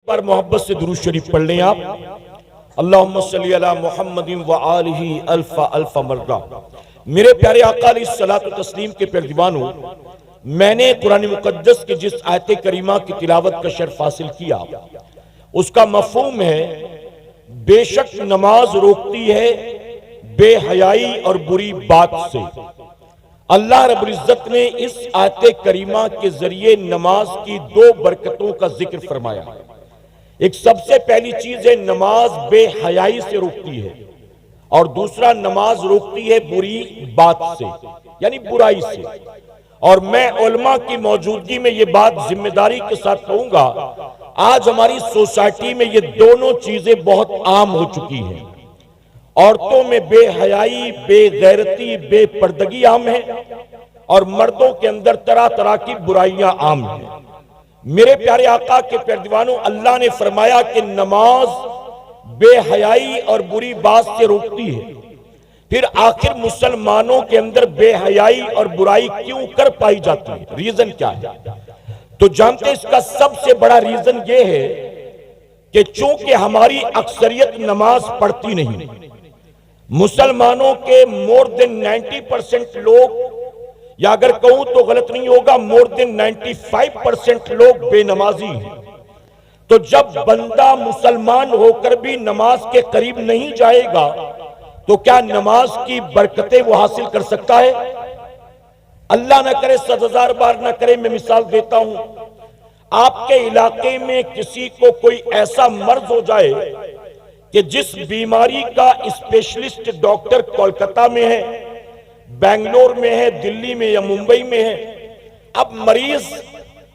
پر محبت سے درود شریف پڑھ لیں آپ. اللہم صلی علی محمد و آلہ الف مرہ. میرے پیارے آقا علیہ الصلوۃ والتسلیم کے پیروانوں، میں نے قرآن مقدس کی جس آیت کریمہ کی تلاوت کا شرف حاصل کیا، اس کا مفہوم ہے بے شک نماز روکتی ہے بے حیائی اور بری بات سے. اللہ رب العزت نے اس آیت کریمہ کے ذریعے نماز کی دو برکتوں کا ذکر فرمایا. ایک سب سے پہلی چیز ہے نماز بے حیائی سے روکتی ہے، اور دوسرا نماز روکتی ہے بری بات سے، یعنی برائی سے. اور میں علماء کی موجودگی میں یہ بات ذمہ داری کے ساتھ کہوں گا، آج ہماری سوسائٹی میں یہ دونوں چیزیں بہت عام ہو چکی ہیں. عورتوں میں بے حیائی، بے غیرتی، بے پردگی عام ہے، اور مردوں کے اندر طرح طرح کی برائیاں عام ہیں. میرے پیارے آقا کے پیروانوں، اللہ نے فرمایا کہ نماز بے حیائی اور بری بات سے روکتی ہے. پھر آخر مسلمانوں کے اندر بے حیائی اور برائی کیوں کر پائی جاتی ہے؟ ریزن کیا ہے؟ تو جانتے ہیں اس کا سب سے بڑا ریزن یہ ہے کہ چونکہ ہماری اکثریت نماز پڑھتی نہیں. مسلمانوں کے مور دین 90% لوگ، یا اگر کہوں تو غلط نہیں ہوگا، مور دین 95% لوگ بے نمازی ہیں. تو جب بندہ مسلمان ہو کر بھی نماز کے قریب نہیں جائے گا تو کیا نماز کی برکتیں وہ حاصل کر سکتا ہے؟ اللہ نہ کرے، 100,000 بار نہ کرے. میں مثال دیتا ہوں، آپ کے علاقے میں کسی کو کوئی ایسا مرض ہو جائے کہ جس بیماری کا اسپیشلسٹ ڈاکٹر کولکتہ میں ہے، بنگلور میں ہے، دلی میں یا ممبئی میں ہے. اب مریض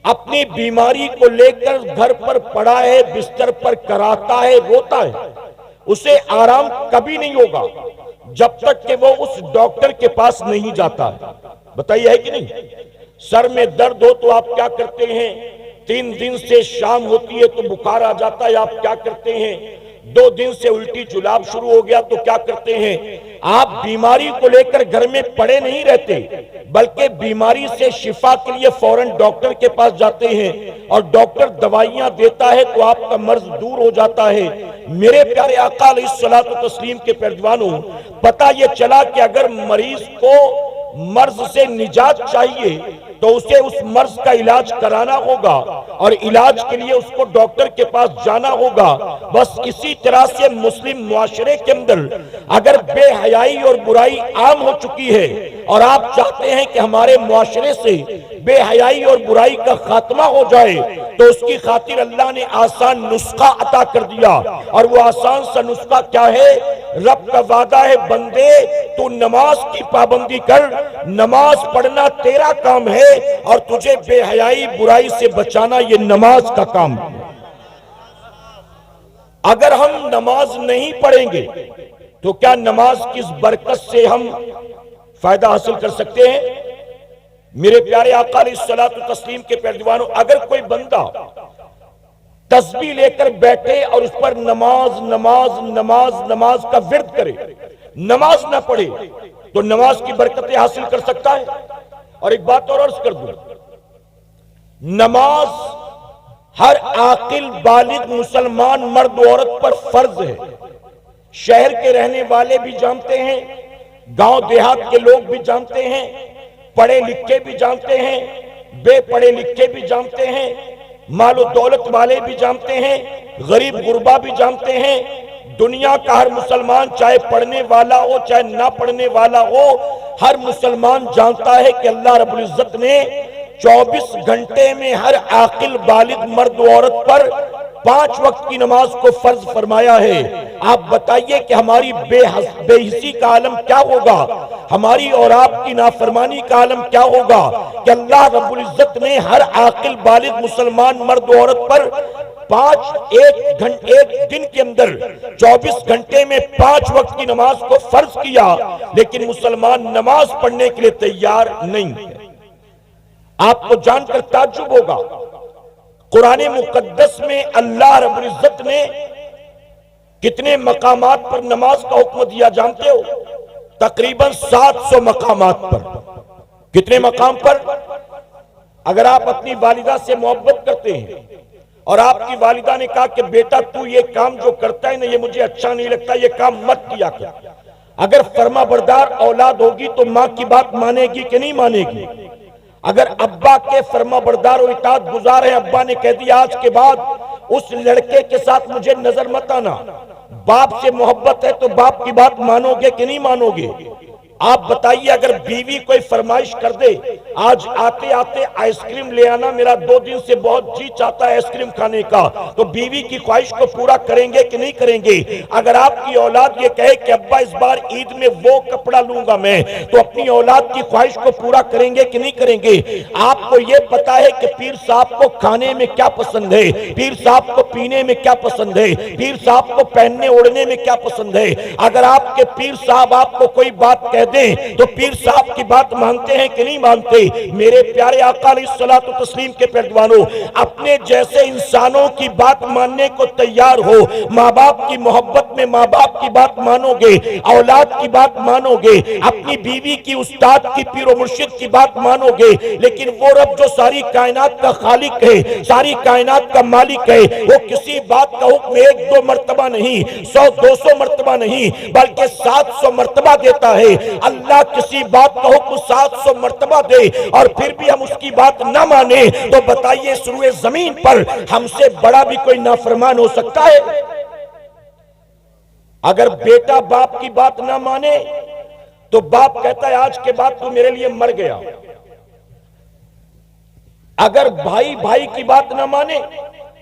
اپنی بیماری کو لے کر گھر پر پڑا ہے، بستر پر کراتا ہے، روتا ہے. اسے آرام کبھی نہیں ہوگا جب تک کہ وہ اس ڈاکٹر کے پاس نہیں جاتا ہے. بتائیے ہے کہ نہیں؟ سر میں درد ہو تو آپ کیا کرتے ہیں؟ 3 دن سے شام ہوتی ہے تو بخار آ جاتا ہے، آپ کیا کرتے ہیں؟ 2 دن سے الٹی جلاب شروع ہو گیا تو کیا کرتے ہیں؟ آپ بیماری کو لے کر گھر میں پڑے نہیں رہتے، بلکہ بیماری سے شفا کے لیے فوراً ڈاکٹر کے پاس جاتے ہیں، اور ڈاکٹر دوائیاں دیتا ہے تو آپ کا مرض دور ہو جاتا ہے. میرے پیارے آقا علیہ الصلوۃ والتسلیم کے پیروانوں، پتہ یہ چلا کہ اگر مریض کو مرض سے نجات چاہیے تو اسے اس مرض کا علاج کرانا ہوگا، اور علاج کے لیے اس کو ڈاکٹر کے پاس جانا ہوگا. بس اسی طرح سے مسلم معاشرے کے اندر اگر بے حیائی اور برائی عام ہو چکی ہے، اور آپ چاہتے ہیں کہ ہمارے معاشرے سے بے حیائی اور برائی کا خاتمہ ہو جائے، تو اس کی خاطر اللہ نے آسان نسخہ عطا کر دیا. اور وہ آسان سا نسخہ کیا ہے؟ رب کا وعدہ ہے، بندے تو نماز کی پابندی کر، نماز پڑھنا تیرا کام ہے، اور تجھے بے حیائی برائی سے بچانا یہ نماز کا کام ہے. اگر ہم نماز نہیں پڑھیں گے تو کیا نماز کی اس برکت سے ہم فائدہ حاصل کر سکتے ہیں؟ میرے پیارے آقا علیہ الصلوۃ والتسلیم کے پیروانوں، اگر کوئی بندہ تسبیح لے کر بیٹھے اور اس پر نماز نماز نماز نماز کا ورد کرے، نماز نہ پڑھے، تو نماز کی برکتیں حاصل کر سکتا ہے؟ اور ایک بات اور عرض کر دوں، نماز ہر عاقل بالغ مسلمان مرد و عورت پر فرض ہے. شہر کے رہنے والے بھی جانتے ہیں، گاؤں دیہات کے لوگ بھی جانتے ہیں، پڑھے لکھے بھی جانتے ہیں، بے پڑھے لکھے بھی جانتے ہیں، مال و دولت والے بھی جانتے ہیں، غریب غربا بھی جانتے ہیں. دنیا کا ہر مسلمان، چاہے پڑھنے والا ہو چاہے نہ پڑھنے والا ہو، ہر مسلمان جانتا ہے کہ اللہ رب العزت نے 24 گھنٹے میں ہر عاقل بالغ مرد و عورت پر 5 وقت کی نماز کو فرض فرمایا ہے. آپ بتائیے کہ ہماری بے حسی کا عالم کیا ہوگا، ہماری اور آپ کی نافرمانی کا عالم کیا ہوگا کہ اللہ رب العزت نے ہر عاقل بالغ مسلمان مرد و عورت پر ایک دن کے اندر 24 گھنٹے میں 5 وقت کی نماز کو فرض کیا، لیکن مسلمان نماز پڑھنے کے لیے تیار نہیں ہے. آپ کو جان کر تعجب ہوگا، قرآن مقدس میں اللہ رب العزت نے کتنے مقامات پر نماز کا حکم دیا جانتے ہو؟ تقریباً 700 مقامات پر. کتنے مقام پر؟ اگر آپ اپنی والدہ سے محبت کرتے ہیں اور آپ کی والدہ نے کہا کہ بیٹا تو یہ کام جو کرتا ہے نا یہ مجھے اچھا نہیں لگتا، یہ کام مت کیا کر۔ اگر فرما بردار اولاد ہوگی تو ماں کی بات مانے گی کہ نہیں مانے گی؟ اگر ابا کے فرما بردار و اطاعت گزار ہیں، ابا نے کہہ دیا آج کے بعد اس لڑکے کے ساتھ مجھے نظر مت آنا، باپ سے محبت ہے تو باپ کی بات مانو گے کہ نہیں مانو گے؟ آپ بتائیے اگر بیوی کوئی فرمائش کر دے آج آتے آتے آئس کریم لے آنا، میرا 2 دن سے بہت جی چاہتا ہے آئس کریم کھانے کا، تو بیوی کی خواہش کو پورا کریں گے کہ نہیں کریں گے؟ اگر آپ کی اولاد یہ کہے کہ ابا اس بار عید میں وہ کپڑا لوں گا میں، تو اپنی اولاد کی خواہش کو پورا کریں گے کہ نہیں کریں گے؟ آپ کو یہ پتا ہے کہ پیر صاحب کو کھانے میں کیا پسند ہے، پیر صاحب کو پینے میں کیا پسند ہے، پیر صاحب کو پہننے اوڑھنے میں کیا پسند ہے۔ اگر آپ کے پیر صاحب آپ کو کوئی بات کہہ دیں تو پیر صاحب کی بات مانتے ہیں کہ نہیں مانتے؟ میرے پیارے آقا علیہ الصلوۃ والتسلیم کے پیروانوں، اپنے جیسے انسانوں کی بات ماننے کو تیار ہو۔ ماں باپ کی محبت میں ماں باپ کی بات مانو گے، اولاد کی بات مانو گے، اپنی بیوی کی، استاد کی، پیر و مرشد کی بات مانو گے، لیکن وہ رب جو ساری کائنات کا خالق ہے، ساری کائنات کا مالک ہے، وہ کسی بات کا حکم 1-2 مرتبہ نہیں، 100-200 مرتبہ نہیں، بلکہ 700 مرتبہ دیتا ہے۔ اللہ کسی بات کا حکم 700 مرتبہ دے اور پھر بھی ہم اس کی بات نہ مانے، تو بتائیے سروے زمین پر ہم سے بڑا بھی کوئی نافرمان ہو سکتا ہے؟ اگر بیٹا باپ کی بات نہ مانے تو باپ کہتا ہے آج کے بعد تو میرے لیے مر گیا۔ اگر بھائی بھائی کی بات نہ مانے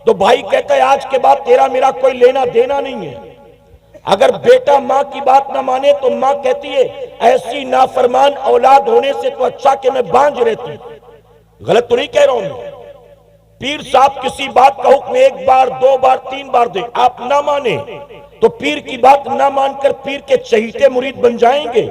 تو بھائی کہتا ہے آج کے بعد تیرا میرا کوئی لینا دینا نہیں ہے۔ اگر بیٹا ماں کی بات نہ مانے تو ماں کہتی ہے ایسی نافرمان اولاد ہونے سے تو اچھا کہ میں بانجھ رہتی۔ غلط تو نہیں کہہ رہا ہوں میں؟ پیر صاحب کسی بات کا حکم 1 بار 2 بار 3 بار دے، آپ نہ مانے تو پیر کی بات نہ مان کر پیر کے چہیتے مرید بن جائیں گے۔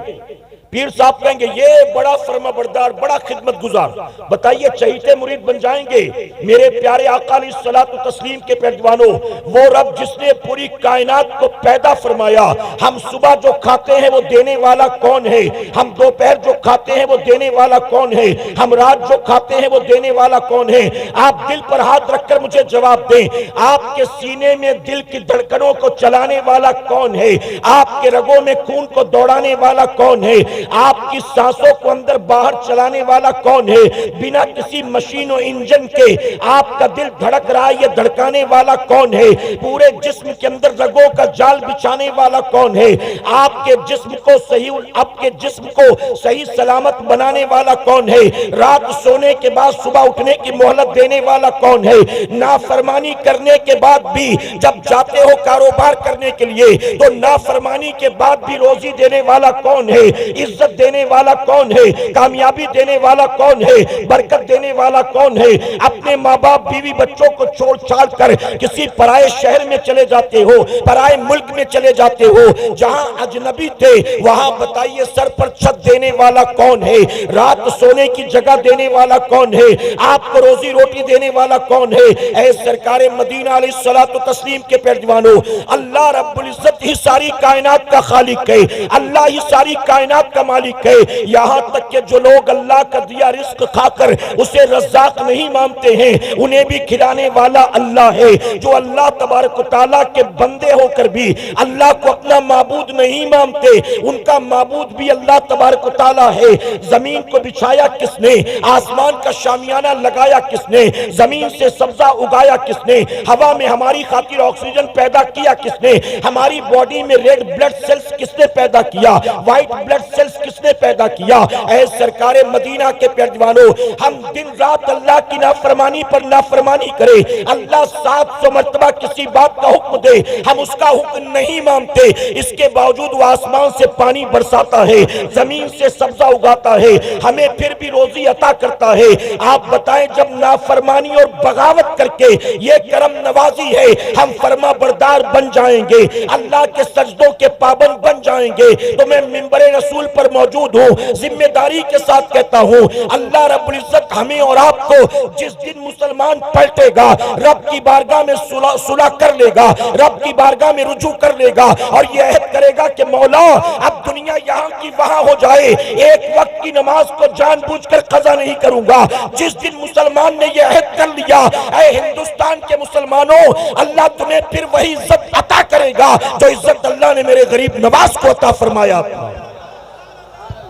پیر صاحب کہیں گے یہ بڑا فرما بردار، بڑا خدمت گزار، بتائیے چہیتے مرید بن جائیں گے؟ میرے پیارے آقا علیہ الصلوۃ والتسلیم کے پیروانوں، وہ رب جس نے پوری کائنات کو پیدا فرمایا، ہم صبح جو کھاتے ہیں وہ دینے والا کون ہے؟ ہم دوپہر جو کھاتے ہیں وہ دینے والا کون ہے؟ ہم رات جو کھاتے ہیں وہ دینے والا کون ہے؟ آپ دل پر ہاتھ رکھ کر مجھے جواب دیں، آپ کے سینے میں دل کی دھڑکنوں کو چلانے والا کون ہے؟ آپ کے رگوں میں خون کو دوڑانے والا کون ہے؟ آپ کی سانسوں کو اندر باہر چلانے والا کون ہے؟ بنا کسی مشین و انجن کے آپ کا دل دھڑک رہا ہے، یہ دھڑکانے والا کون ہے؟ پورے جسم کے اندر رگوں کا جال بچھانے والا کون ہے؟ آپ کے جسم کو صحیح سلامت بنانے والا کون ہے؟ رات سونے کے بعد صبح اٹھنے کی مہلت دینے والا کون ہے؟ نافرمانی کرنے کے بعد بھی جب جاتے ہو کاروبار کرنے کے لیے تو نافرمانی کے بعد بھی روزی دینے والا کون ہے؟ عزت دینے والا کون ہے؟ کامیابی دینے والا کون ہے؟ برکت دینے والا کون ہے؟ اپنے ماں باپ بیوی بچوں کو چھوڑ چھاڑ کر کسی پرائے شہر میں چلے جاتے ہو، پرائے ملک میں چلے جاتے ہو، جہاں اجنبی تھے وہاں بتائیے سر پر چھت دینے والا کون ہے؟ رات سونے کی جگہ دینے والا کون ہے؟ آپ کو روزی روٹی دینے والا کون ہے؟ اے سرکار مدینہ علیہ الصلوۃ والتسلیم کے پیروانوں، اللہ رب العزت ہی ساری کائنات کا خالق ہے، اللہ ہی ساری کائنات کا مالک ہے۔ یہاں تک کہ جو لوگ اللہ کا دیا رزق کھا کر اسے رزاق نہیں مانتے ہیں، انہیں بھی کھلانے والا اللہ ہے۔ جو اللہ تبارک و تعالیٰ کے بندے ہو کر بھی اللہ کو اپنا معبود نہیں مانتے، ان کا معبود بھی اللہ تبارک و تعالیٰ ہے۔ زمین کو بچھایا کس نے؟ آسمان کا شامیانہ لگایا کس نے؟ زمین سے سبزہ اگایا کس نے؟ ہوا میں ہماری خاطر آکسیجن پیدا کیا کس نے؟ ہماری باڈی میں ریڈ بلڈ سیلز کس نے پیدا کیا؟ وائٹ بلڈ سیلز کس نے پیدا کیا؟ اے سرکار مدینہ کے پیروانوں، ہم دن رات اللہ کی نافرمانی پر نافرمانی کرے، اللہ 700 مرتبہ کسی بات کا حکم دے ہم اس کا حکم نہیں مانتے، اس کے باوجود وہ آسمان سے پانی برساتا ہے، زمین سے سبزہ اگاتا ہے، ہمیں پھر بھی روزی عطا کرتا ہے۔ آپ بتائیں جب نافرمانی اور بغاوت کر کے یہ کرم نوازی ہے ہم فرما بردار بن جائیں گے، اللہ کے سجدوں کے پابند بن جائیں گے، تو میں منبر رسول پر موجود ہوں، ذمہ داری کے ساتھ کہتا ہوں اللہ رب العزت ہمیں اور آپ کو جس دن مسلمان پلٹے گا، رب کی بارگاہ میں صلح کر لے گا، رب کی بارگاہ میں رجوع کر لے گا اور یہ عہد کرے گا کہ مولا اب دنیا یہاں کی وہاں ہو جائے، ایک وقت کی نماز کو جان بوجھ کر قضا نہیں کروں گا۔ جس دن مسلمان نے یہ عہد کر لیا، اے ہندوستان کے مسلمانوں، اللہ تمہیں پھر وہی عزت عطا کرے گا جو عزت اللہ نے میرے غریب نواز کو عطا فرمایا تھا۔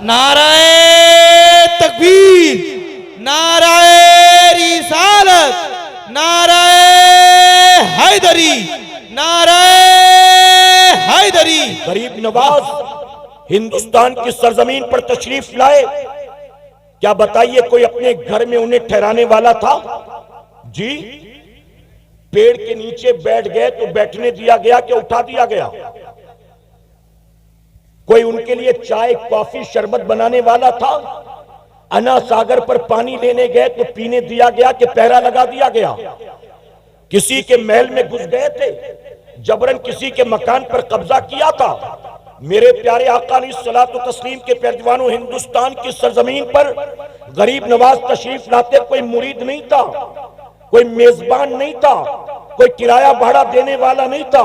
نعرہ تکبیر، نعرہ رسالت، نعرہ حیدری، نعرہ حیدری۔ غریب نواز ہندوستان کی سرزمین پر تشریف لائے، کیا بتائیے کوئی اپنے گھر میں انہیں ٹھہرانے والا تھا؟ جی، پیڑ کے نیچے بیٹھ گئے تو بیٹھنے دیا گیا کہ اٹھا دیا گیا؟ کوئی ان کے لیے چائے کافی شربت بنانے والا تھا؟ انا ساگر پر پانی لینے گئے تو پینے دیا گیا کہ پہرا لگا دیا گیا؟ کسی کے محل میں گھس گئے تھے، جبرن کسی کے مکان پر قبضہ کیا تھا؟ میرے پیارے آقا علیہ الصلوۃ والتسلیم کے پیروانوں، ہندوستان کی سرزمین پر غریب نواز تشریف لاتے کوئی مرید نہیں تھا، کوئی میزبان نہیں تھا، کوئی کرایہ بھاڑا دینے والا نہیں تھا،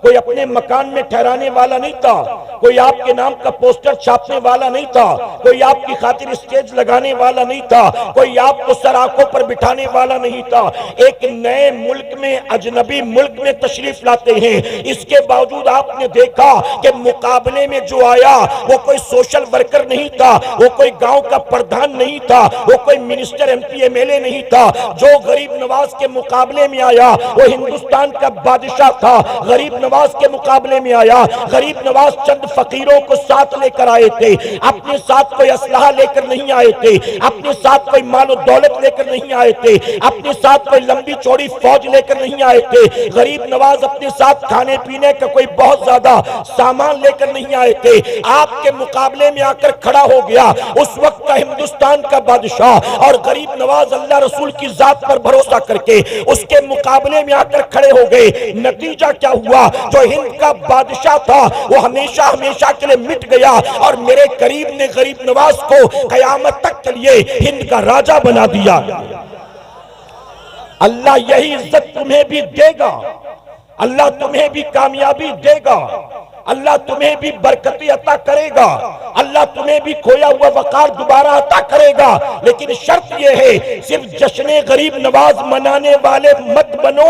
کوئی اپنے مکان میں ٹھہرانے والا نہیں تھا، کوئی آپ کے نام کا پوسٹر چھاپنے والا نہیں تھا، کوئی آپ کی خاطر اسٹیج لگانے والا نہیں تھا، کوئی آپ کو سر آنکھوں پر بٹھانے والا نہیں تھا۔ ایک نئے ملک میں، اجنبی ملک میں تشریف لاتے ہیں، اس کے باوجود آپ نے دیکھا کہ مقابلے میں جو آیا وہ کوئی سوشل ورکر نہیں تھا، وہ کوئی گاؤں کا پردھان نہیں تھا، وہ کوئی minister M P M L A نہیں تھا۔ جو غریب نواز کے مقابلے میں آیا وہ ہندوستان کا بادشاہ تھا۔ غریب نواز کے مقابلے میں آیا، غریب نواز چند فقیروں کو ساتھ لے کر آئے تھے، اپنے ساتھ کوئی اسلحہ لے کر نہیں آئے تھے، اپنے ساتھ کوئی مال و دولت لے کر نہیں آئے تھے، اپنے ساتھ کوئی لمبی چوڑی فوج لے کر نہیں آئے تھے۔ غریب نواز اپنے ساتھ کھانے پینے کا کوئی بہت زیادہ سامان لے کر نہیں آئے تھے، آپ کے مقابلے میں آ کر کھڑا ہو گیا اس وقت کا ہندوستان کا بادشاہ، اور غریب نواز اللہ رسول کی ذات پر بھروسہ کر کے اس کے مقابلے میں آ کر کھڑے ہو گئے۔ نتیجہ کیا ہوا؟ جو ہند کا بادشاہ تھا وہ ہمیشہ ہمیشہ کے لیے مٹ گیا، اور میرے کریم نے غریب نواز کو قیامت تک کے لیے ہند کا راجہ بنا دیا۔ اللہ یہی عزت تمہیں بھی دے گا، اللہ تمہیں بھی کامیابی دے گا، اللہ تمہیں بھی برکتی عطا کرے گا، اللہ تمہیں بھی کھویا ہوا وقار دوبارہ عطا کرے گا، لیکن شرط یہ ہے صرف جشن غریب نواز منانے والے مت بنو،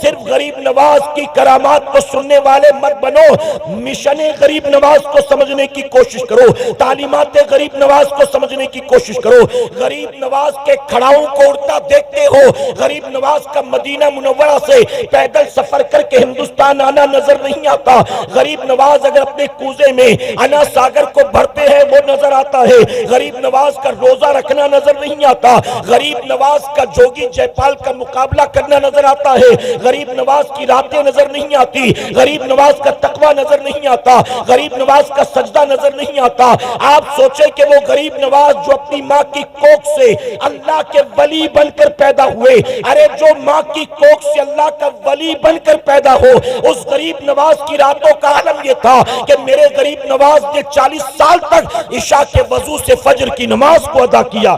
صرف غریب نواز کی کرامات کو سننے والے مت بنو، مشن غریب نواز کو سمجھنے کی کوشش کرو، تعلیمات غریب نواز کو سمجھنے کی کوشش کرو۔ غریب نواز کے کھڑاؤں کو اڑتا دیکھتے ہو، غریب نواز کا مدینہ منورہ سے پیدل سفر کر کے ہندوستان آنا نظر نہیں آتا، غریب نواز اگر اپنے کوزے میں انا ساگر کو بھرتے ہیں وہ نظر آتا ہے، غریب نواز کا روزہ رکھنا نظر نہیں آتا، غریب نواز کا جوگی جے پال کا مقابلہ کرنا نظر آتا ہے، غریب نواز کی راتیں نظر نہیں آتی، غریب نواز کا تقوی نظر نہیں آتا، غریب نواز کا سجدہ نظر نہیں آتا۔ آپ سوچیں کہ وہ غریب نواز جو اپنی ماں کی کوکھ سے اللہ کے ولی بن کر پیدا ہوئے، ارے جو ماں کی کوکھ سے اللہ کا ولی بن کر پیدا ہو، اس غریب نواز کی راتوں کا عالم یہ تھا کہ میرے غریب نواز نے 40 سال تک عشاء کے وضو سے فجر کی نماز کو ادا کیا۔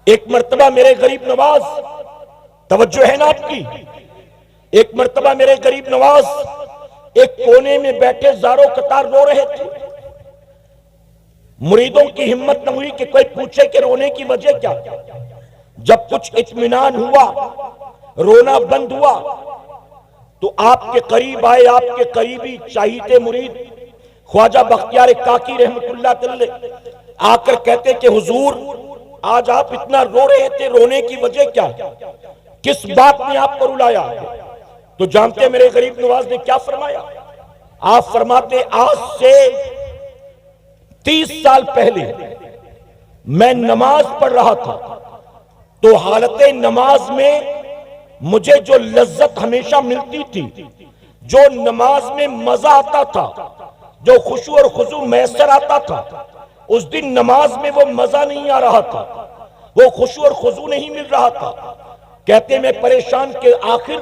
ایک مرتبہ میرے غریب نواز، توجہ ہے نا آپ کی، ایک مرتبہ میرے غریب نواز ایک کونے میں بیٹھے زاروں قطار رو رہے تھے۔ مریدوں کی ہمت نہ ہوئی کہ کوئی پوچھے کہ رونے کی وجہ کیا۔ جب کچھ اطمینان ہوا، رونا بند ہوا، تو آپ کے قریب آئے آپ کے قریبی چاہیتے مرید خواجہ بختیار کاکی رحمت اللہ علیہ، آ کر کہتے کہ حضور آج آپ اتنا رو رہے تھے، رونے کی وجہ کیا، کس بات نے آپ کو رلایا؟ تو جانتے ہیں میرے غریب نواز نے کیا فرمایا؟ آپ فرماتے آج سے 30 سال پہلے میں نماز پڑھ رہا تھا، تو حالت نماز میں مجھے جو لذت ہمیشہ ملتی تھی، جو نماز میں مزہ آتا تھا، جو خشوع اور خضوع میسر آتا تھا، اس دن نماز میں وہ مزہ نہیں آ رہا تھا، وہ خشوع اور خضوع نہیں مل رہا تھا۔ کہتے میں پریشان کہ آخر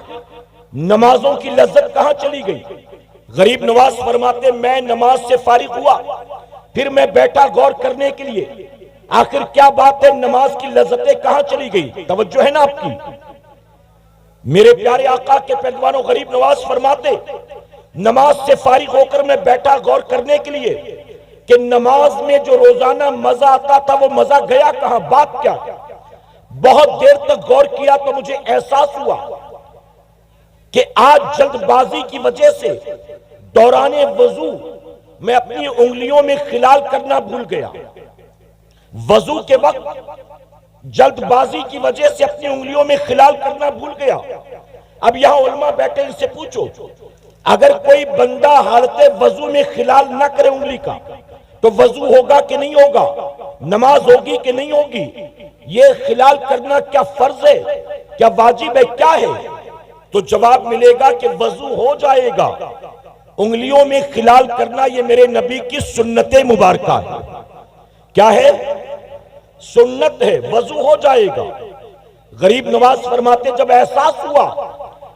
نمازوں کی لذت کہاں چلی گئی؟ غریب نواز فرماتے میں نماز سے فارغ ہوا، پھر میں بیٹھا غور کرنے کے لیے، آخر کیا بات ہے، نماز کی لذتیں کہاں چلی گئی؟ توجہ ہے نا آپ کی؟ میرے پیارے آقا کے پیروانوں، غریب نواز فرماتے نماز سے فارغ ہو کر میں بیٹھا غور کرنے کے لیے، کہ نماز میں جو روزانہ مزہ آتا تھا وہ مزہ گیا کہاں، بات کیا؟ بہت دیر تک غور کیا تو مجھے احساس ہوا کہ آج جلد بازی کی وجہ سے دوران وضو میں اپنی انگلیوں میں خلال کرنا بھول گیا۔ وضو کے وقت جلد بازی کی وجہ سے اپنی انگلیوں میں خلال کرنا بھول گیا۔ اب یہاں علماء بیٹھے، ان سے پوچھو اگر کوئی بندہ حالت وضو میں خلال نہ کرے انگلی کا تو وضو ہوگا کہ نہیں ہوگا، نماز ہوگی کہ نہیں ہوگی؟ یہ خلال کرنا کیا فرض ہے، کیا واجب ہے، کیا ہے؟ تو جواب ملے گا کہ وضو ہو جائے گا۔ انگلیوں میں خلال کرنا یہ میرے نبی کی سنت مبارکہ ہے۔ کیا ہے؟ سنت ہے، وضو ہو جائے گا۔ غریب نواز فرماتے جب احساس ہوا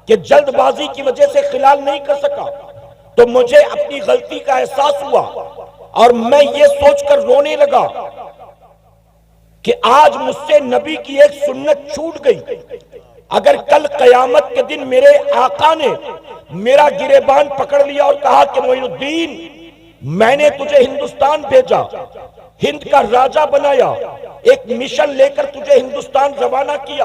کہ جلد بازی کی وجہ سے خلال نہیں کر سکا تو مجھے اپنی غلطی کا احساس ہوا اور میں یہ سوچ کر رونے لگا کہ آج مجھ سے نبی کی ایک سنت چھوٹ گئی۔ اگر کل قیامت کے دن میرے آقا نے میرا گریبان پکڑ لیا اور کہا کہ معین الدین میں نے تجھے ہندوستان بھیجا، ہند کا راجہ بنایا، ایک مشن لے کر تجھے ہندوستان روانہ کیا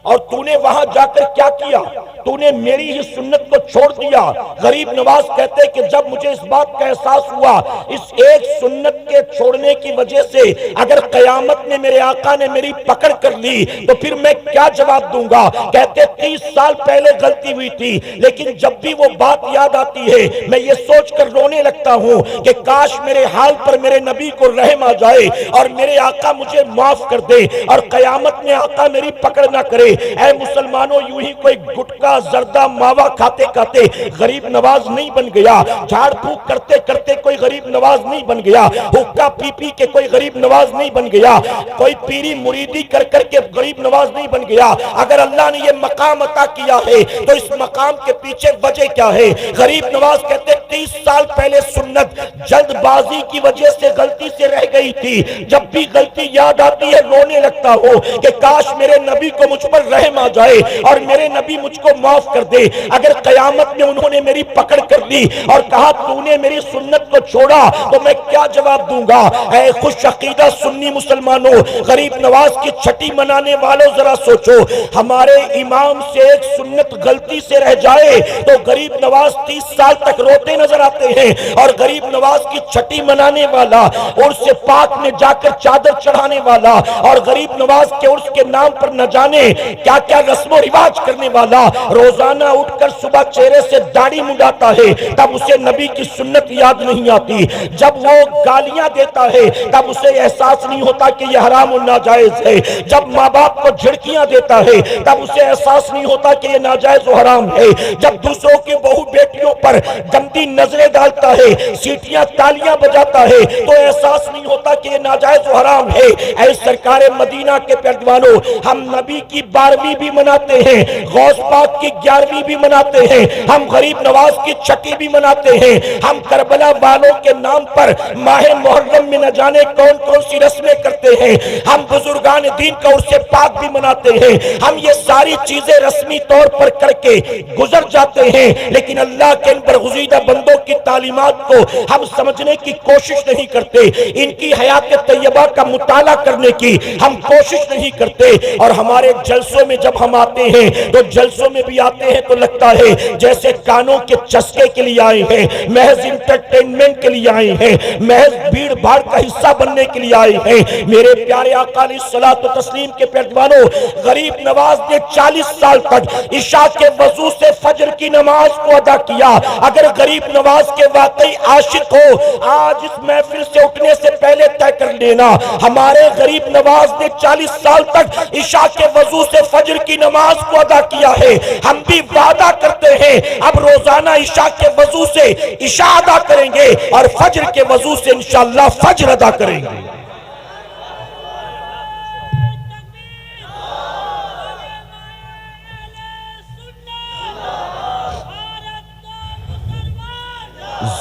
اور تو نے وہاں جا کر کیا کیا؟ تو نے میری ہی سنت کو چھوڑ دیا۔ غریب نواز کہتے کہ جب مجھے اس بات کا احساس ہوا اس ایک سنت کے چھوڑنے کی وجہ سے اگر قیامت میں میرے آقا نے میری پکڑ کر لی تو پھر میں کیا جواب دوں گا؟ کہتے 30 سال پہلے غلطی ہوئی تھی لیکن جب بھی وہ بات یاد آتی ہے میں یہ سوچ کر رونے لگتا ہوں کہ کاش میرے حال پر میرے نبی کو رحم آ جائے اور میرے آقا مجھے معاف کر دے اور قیامت میں آقا میری پکڑ نہ کرے۔ اے مسلمانوں، یوں ہی کوئی گٹکا زردہ ماوا کھاتے کھاتے غریب نواز نہیں بن گیا، جھاڑ پھونک کرتے کرتے کوئی غریب نواز نہیں بن گیا، حقہ پی پی کے کوئی غریب نواز نہیں بن گیا، کوئی پیری مریدی کر کر کے غریب نواز نہیں بن گیا۔ اگر اللہ نے یہ مقام عطا کیا ہے تو اس مقام کے پیچھے وجہ کیا ہے؟ غریب نواز کہتے 30 سال پہلے سنت جلد بازی کی وجہ سے غلطی سے رہ گئی تھی، جب بھی غلطی یاد آتی ہے رونے لگتا ہوں کہ کاش میرے نبی کو مجھ پر رحم آ جائے اور میرے نبی مجھ کو معاف کر دے۔ اگر قیامت میں انہوں نے میری پکڑ کر لی اور کہا تو نے میری سنت کو چھوڑا تو میں کیا جواب دوں گا؟ اے خوش عقیدہ سنی مسلمانوں، غریب نواز کی چھٹی منانے والوں ذرا سوچو، ہمارے امام سے ایک سنت غلطی سے رہ جائے تو غریب نواز 30 سال تک روتے نظر آتے ہیں اور غریب نواز کی چھٹی منانے والا، عرس پاک میں جا کر چادر چڑھانے والا اور غریب نواز کے عرس کے نام پر نہ جانے کیا کیا رسم و رواج کرنے والا روزانہ اٹھ کر صبح چہرے سے داڑھی منڈاتا ہے تب اسے نبی کی سنت یاد نہیں آتی، جب وہ گالیاں دیتا ہے تب اسے احساس نہیں ہوتا کہ یہ حرام و ناجائز ہے، جب ماں باپ کو جھڑکیاں دیتا ہے تب اسے احساس نہیں ہوتا کہ یہ ناجائز و حرام ہے، جب دوسروں کی بہو بیٹیوں پر گندی نظریں ڈالتا ہے، سیٹیاں تالیاں بجاتا ہے تو احساس نہیں ہوتا کہ یہ ناجائز و حرام ہے۔ اے سرکار مدینہ کے پیروانوں، ہم نبی کی 12ویں بھی مناتے ہیں، غوث پاک کی 11ویں بھی مناتے ہیں، ہم غریب نواز کی چھٹی بھی مناتے ہیں، ہم کربلا والوں کے نام پر ماہ محرم میں نہ جانے کون کون سی رسمیں کرتے ہیں، ہم بزرگان دین کا عرس پاک بھی مناتے ہیں، ہم یہ ساری چیزیں رسمی طور پر کر کے گزر جاتے ہیں لیکن اللہ کے ان برگزیدہ بندوں کی تعلیمات کو ہم سمجھنے کی کوشش نہیں کرتے، ان کی حیات طیبہ کا مطالعہ کرنے کی ہم کوشش نہیں کرتے اور ہمارے جلسوں میں جب ہم آتے ہیں تو جلسوں میں بھی آتے ہیں تو لگتا ہے جیسے کانوں کے چسکے کے لیے آئے ہیں، محض انٹرٹینمنٹ کے لیے آئے ہیں، محض بھیڑ بھاڑ کا حصہ بننے کے لیے آئے ہیں۔ میرے پیارے آقا علیہ الصلوۃ والتسلیم کے پیروانوں، غریب نواز نے 40 سال تک عشاء کے وضو سے فجر کی نماز کو ادا کیا۔ اگر غریب نواز کے واقعی عاشق ہو آج اس محفل سے اٹھنے سے پہلے طے کر لینا، ہمارے غریب نواز نے 40 سال تک عشاء کے وضو سے فجر کی نماز کو ادا کیا ہے۔ ہم بھی وعدہ کرتے ہیں اب روزانہ عشاء کے وضو سے عشاء ادا کریں گے اور فجر کے وضو سے انشاءاللہ فجر ادا کریں گے۔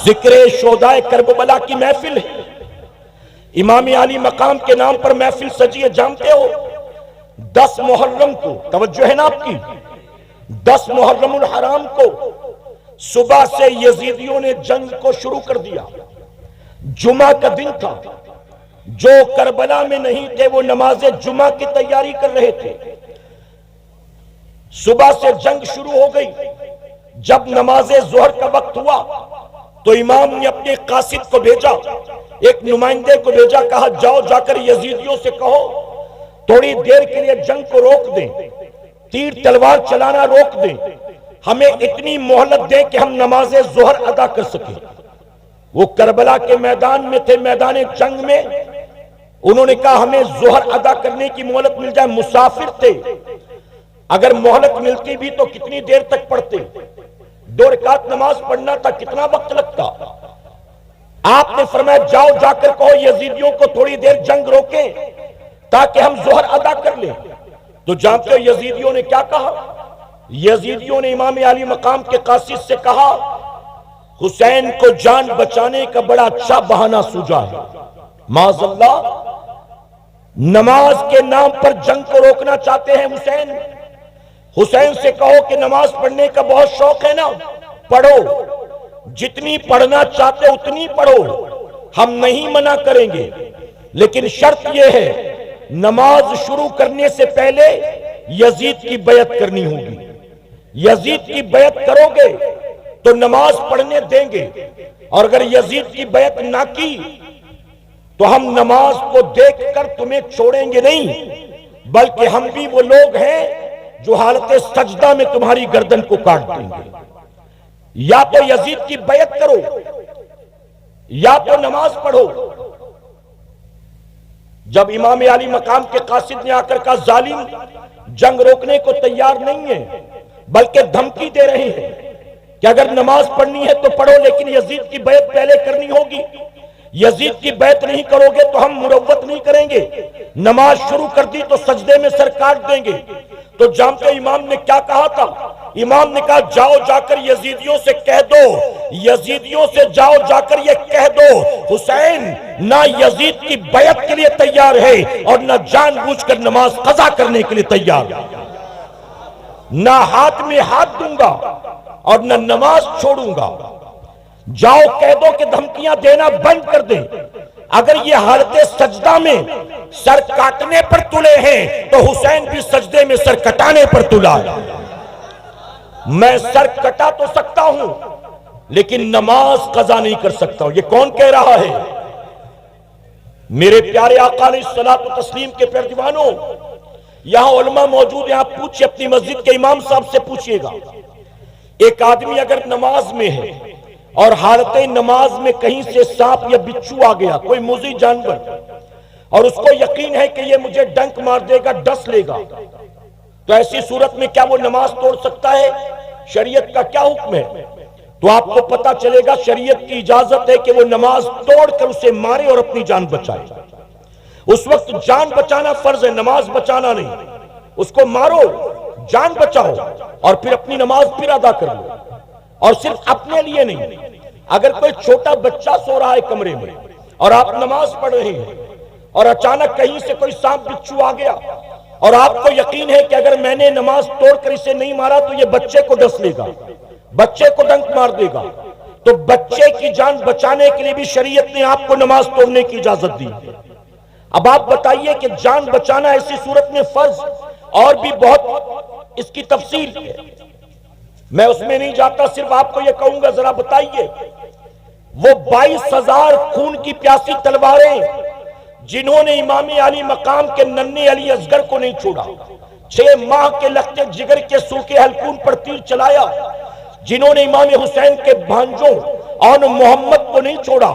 ذکر شہدائے کربلا کی محفل ہے، امام علی مقام کے نام پر محفل سجی ہے، جانتے ہو 10 محرم کو، توجہ ہے نا آپ کی، 10 محرم الحرام کو صبح سے یزیدیوں نے جنگ کو شروع کر دیا، جمعہ کا دن تھا، جو کربلا میں نہیں تھے وہ نماز جمعہ کی تیاری کر رہے تھے۔ صبح سے جنگ شروع ہو گئی۔ جب نماز ظہر کا وقت ہوا تو امام نے اپنے قاصد کو بھیجا، ایک نمائندے کو بھیجا، کہا جاؤ جا کر یزیدیوں سے کہو تھوڑی دیر کے لیے جنگ کو روک دیں، تیر تلوار چلانا روک دیں، ہمیں اتنی مہلت دیں کہ ہم نماز ظہر ادا کر سکیں۔ وہ کربلا کے میدان میں تھے، میدان جنگ میں، انہوں نے کہا ہمیں ظہر ادا کرنے کی مہلت مل جائے۔ مسافر تھے، اگر مہلت ملتی بھی تو کتنی دیر تک پڑھتے؟ 2 رکعت نماز پڑھنا تھا، کتنا وقت لگتا؟ آپ نے فرمایا جاؤ جا کر کہو یزیدیوں کو تھوڑی دیر جنگ روکیں تاکہ ہم ظہر ادا کر لیں۔ تو جانتے ہو یزیدیوں نے کیا کہا؟ یزیدیوں نے امام علی مقام کے قاصد سے کہا حسین کو جان بچانے کا بڑا اچھا بہانہ سوجا ہے، معاذ اللہ، نماز کے نام پر جنگ کو روکنا چاہتے ہیں۔ حسین سے کہو کہ نماز پڑھنے کا بہت شوق ہے نا، پڑھو، جتنی پڑھنا چاہتے اتنی پڑھو، ہم نہیں منع کریں گے، لیکن شرط یہ ہے نماز شروع کرنے سے پہلے یزید کی بیعت کرنی ہوگی۔ یزید کی بیعت کرو گے تو نماز پڑھنے دیں گے، اور اگر یزید کی بیعت نہ کی تو ہم نماز کو دیکھ کر تمہیں چھوڑیں گے نہیں، بلکہ ہم بھی وہ لوگ ہیں جو حالت سجدہ میں تمہاری گردن کو کاٹ دیں گے۔ یا تو یزید کی بیعت کرو یا تو نماز پڑھو۔ جب امام علی مقام کے قاصد نے آ کر کہا ظالم جنگ روکنے کو تیار نہیں ہے، بلکہ دھمکی دے رہے ہیں کہ اگر نماز پڑھنی ہے تو پڑھو، لیکن یزید کی بیعت پہلے کرنی ہوگی، یزید کی بیعت نہیں کرو گے تو ہم مروت نہیں کریں گے، نماز شروع کر دی تو سجدے میں سر کاٹ دیں گے۔ تو جانتے امام نے کیا کہا تھا؟ امام نے کہا جاؤ جا کر یزیدیوں سے کہہ دو، یزیدیوں سے جاؤ جا کر یہ کہہ دو حسین نہ یزید کی بیعت کے لیے تیار ہے اور نہ جان بوجھ کر نماز قضا کرنے کے لیے تیار ہے، نہ ہاتھ میں ہاتھ دوں گا اور نہ نماز چھوڑوں گا۔ جاؤ کہہ دو کہ دھمکیاں دینا بند کر دیں، اگر یہ حالت سجدہ میں سر کاٹنے پر تلے ہیں تو حسین بھی سجدے میں سر کٹانے پر تلا ہے۔ میں سر کٹا تو سکتا ہوں لیکن نماز قضا نہیں کر سکتا ہوں۔ یہ کون کہہ رہا ہے؟ میرے پیارے آقا علیہ الصلوۃ والتسلیم کے پیارے دیوانوں، یہاں علماء موجود ہیں، آپ پوچھئے اپنی مسجد کے امام صاحب سے پوچھئے گا، ایک آدمی اگر نماز میں ہے اور حالت نماز میں کہیں سے سانپ یا بچھو آ گیا، کوئی موذی جانور، اور اس کو یقین ہے کہ یہ مجھے ڈنک مار دے گا، ڈس لے گا، تو ایسی صورت میں کیا وہ نماز توڑ سکتا ہے؟ شریعت کا کیا حکم ہے؟ تو آپ کو پتا چلے گا شریعت کی اجازت ہے کہ وہ نماز توڑ کر اسے مارے اور اپنی جان بچائے۔ اس وقت جان بچانا فرض ہے، نماز بچانا نہیں۔ اس کو مارو، جان بچاؤ، اور پھر اپنی نماز پھر ادا کر لو، اور صرف اپنے لیے نہیں۔ اگر کوئی چھوٹا بچہ سو رہا ہے کمرے میں اور آپ نماز پڑھ رہے ہیں اور اچانک کہیں سے کوئی سانپ بچھو آ گیا اور آپ کو یقین ہے کہ اگر میں نے نماز توڑ کر اسے نہیں مارا تو یہ بچے کو ڈس لے گا، بچے کو ڈنک مار دے گا، تو بچے کی جان بچانے کے لیے بھی شریعت نے آپ کو نماز توڑنے کی اجازت دی۔ اب آپ بتائیے کہ جان بچانا ایسی صورت میں فرض، اور بھی بہت اس کی تفصیل ہے، میں اس میں نہیں جاتا، صرف آپ کو یہ کہوں گا ذرا بتائیے وہ 22,000 خون کی پیاسی تلواریں جنہوں نے امام علی مقام کے ننھے علی اصغر کو نہیں چھوڑا، 6 ماہ کے لگتے جگر کے سوکھے حلقون پر تیر چلایا، جنہوں نے امام حسین کے بھانجوں اور محمد کو نہیں چھوڑا،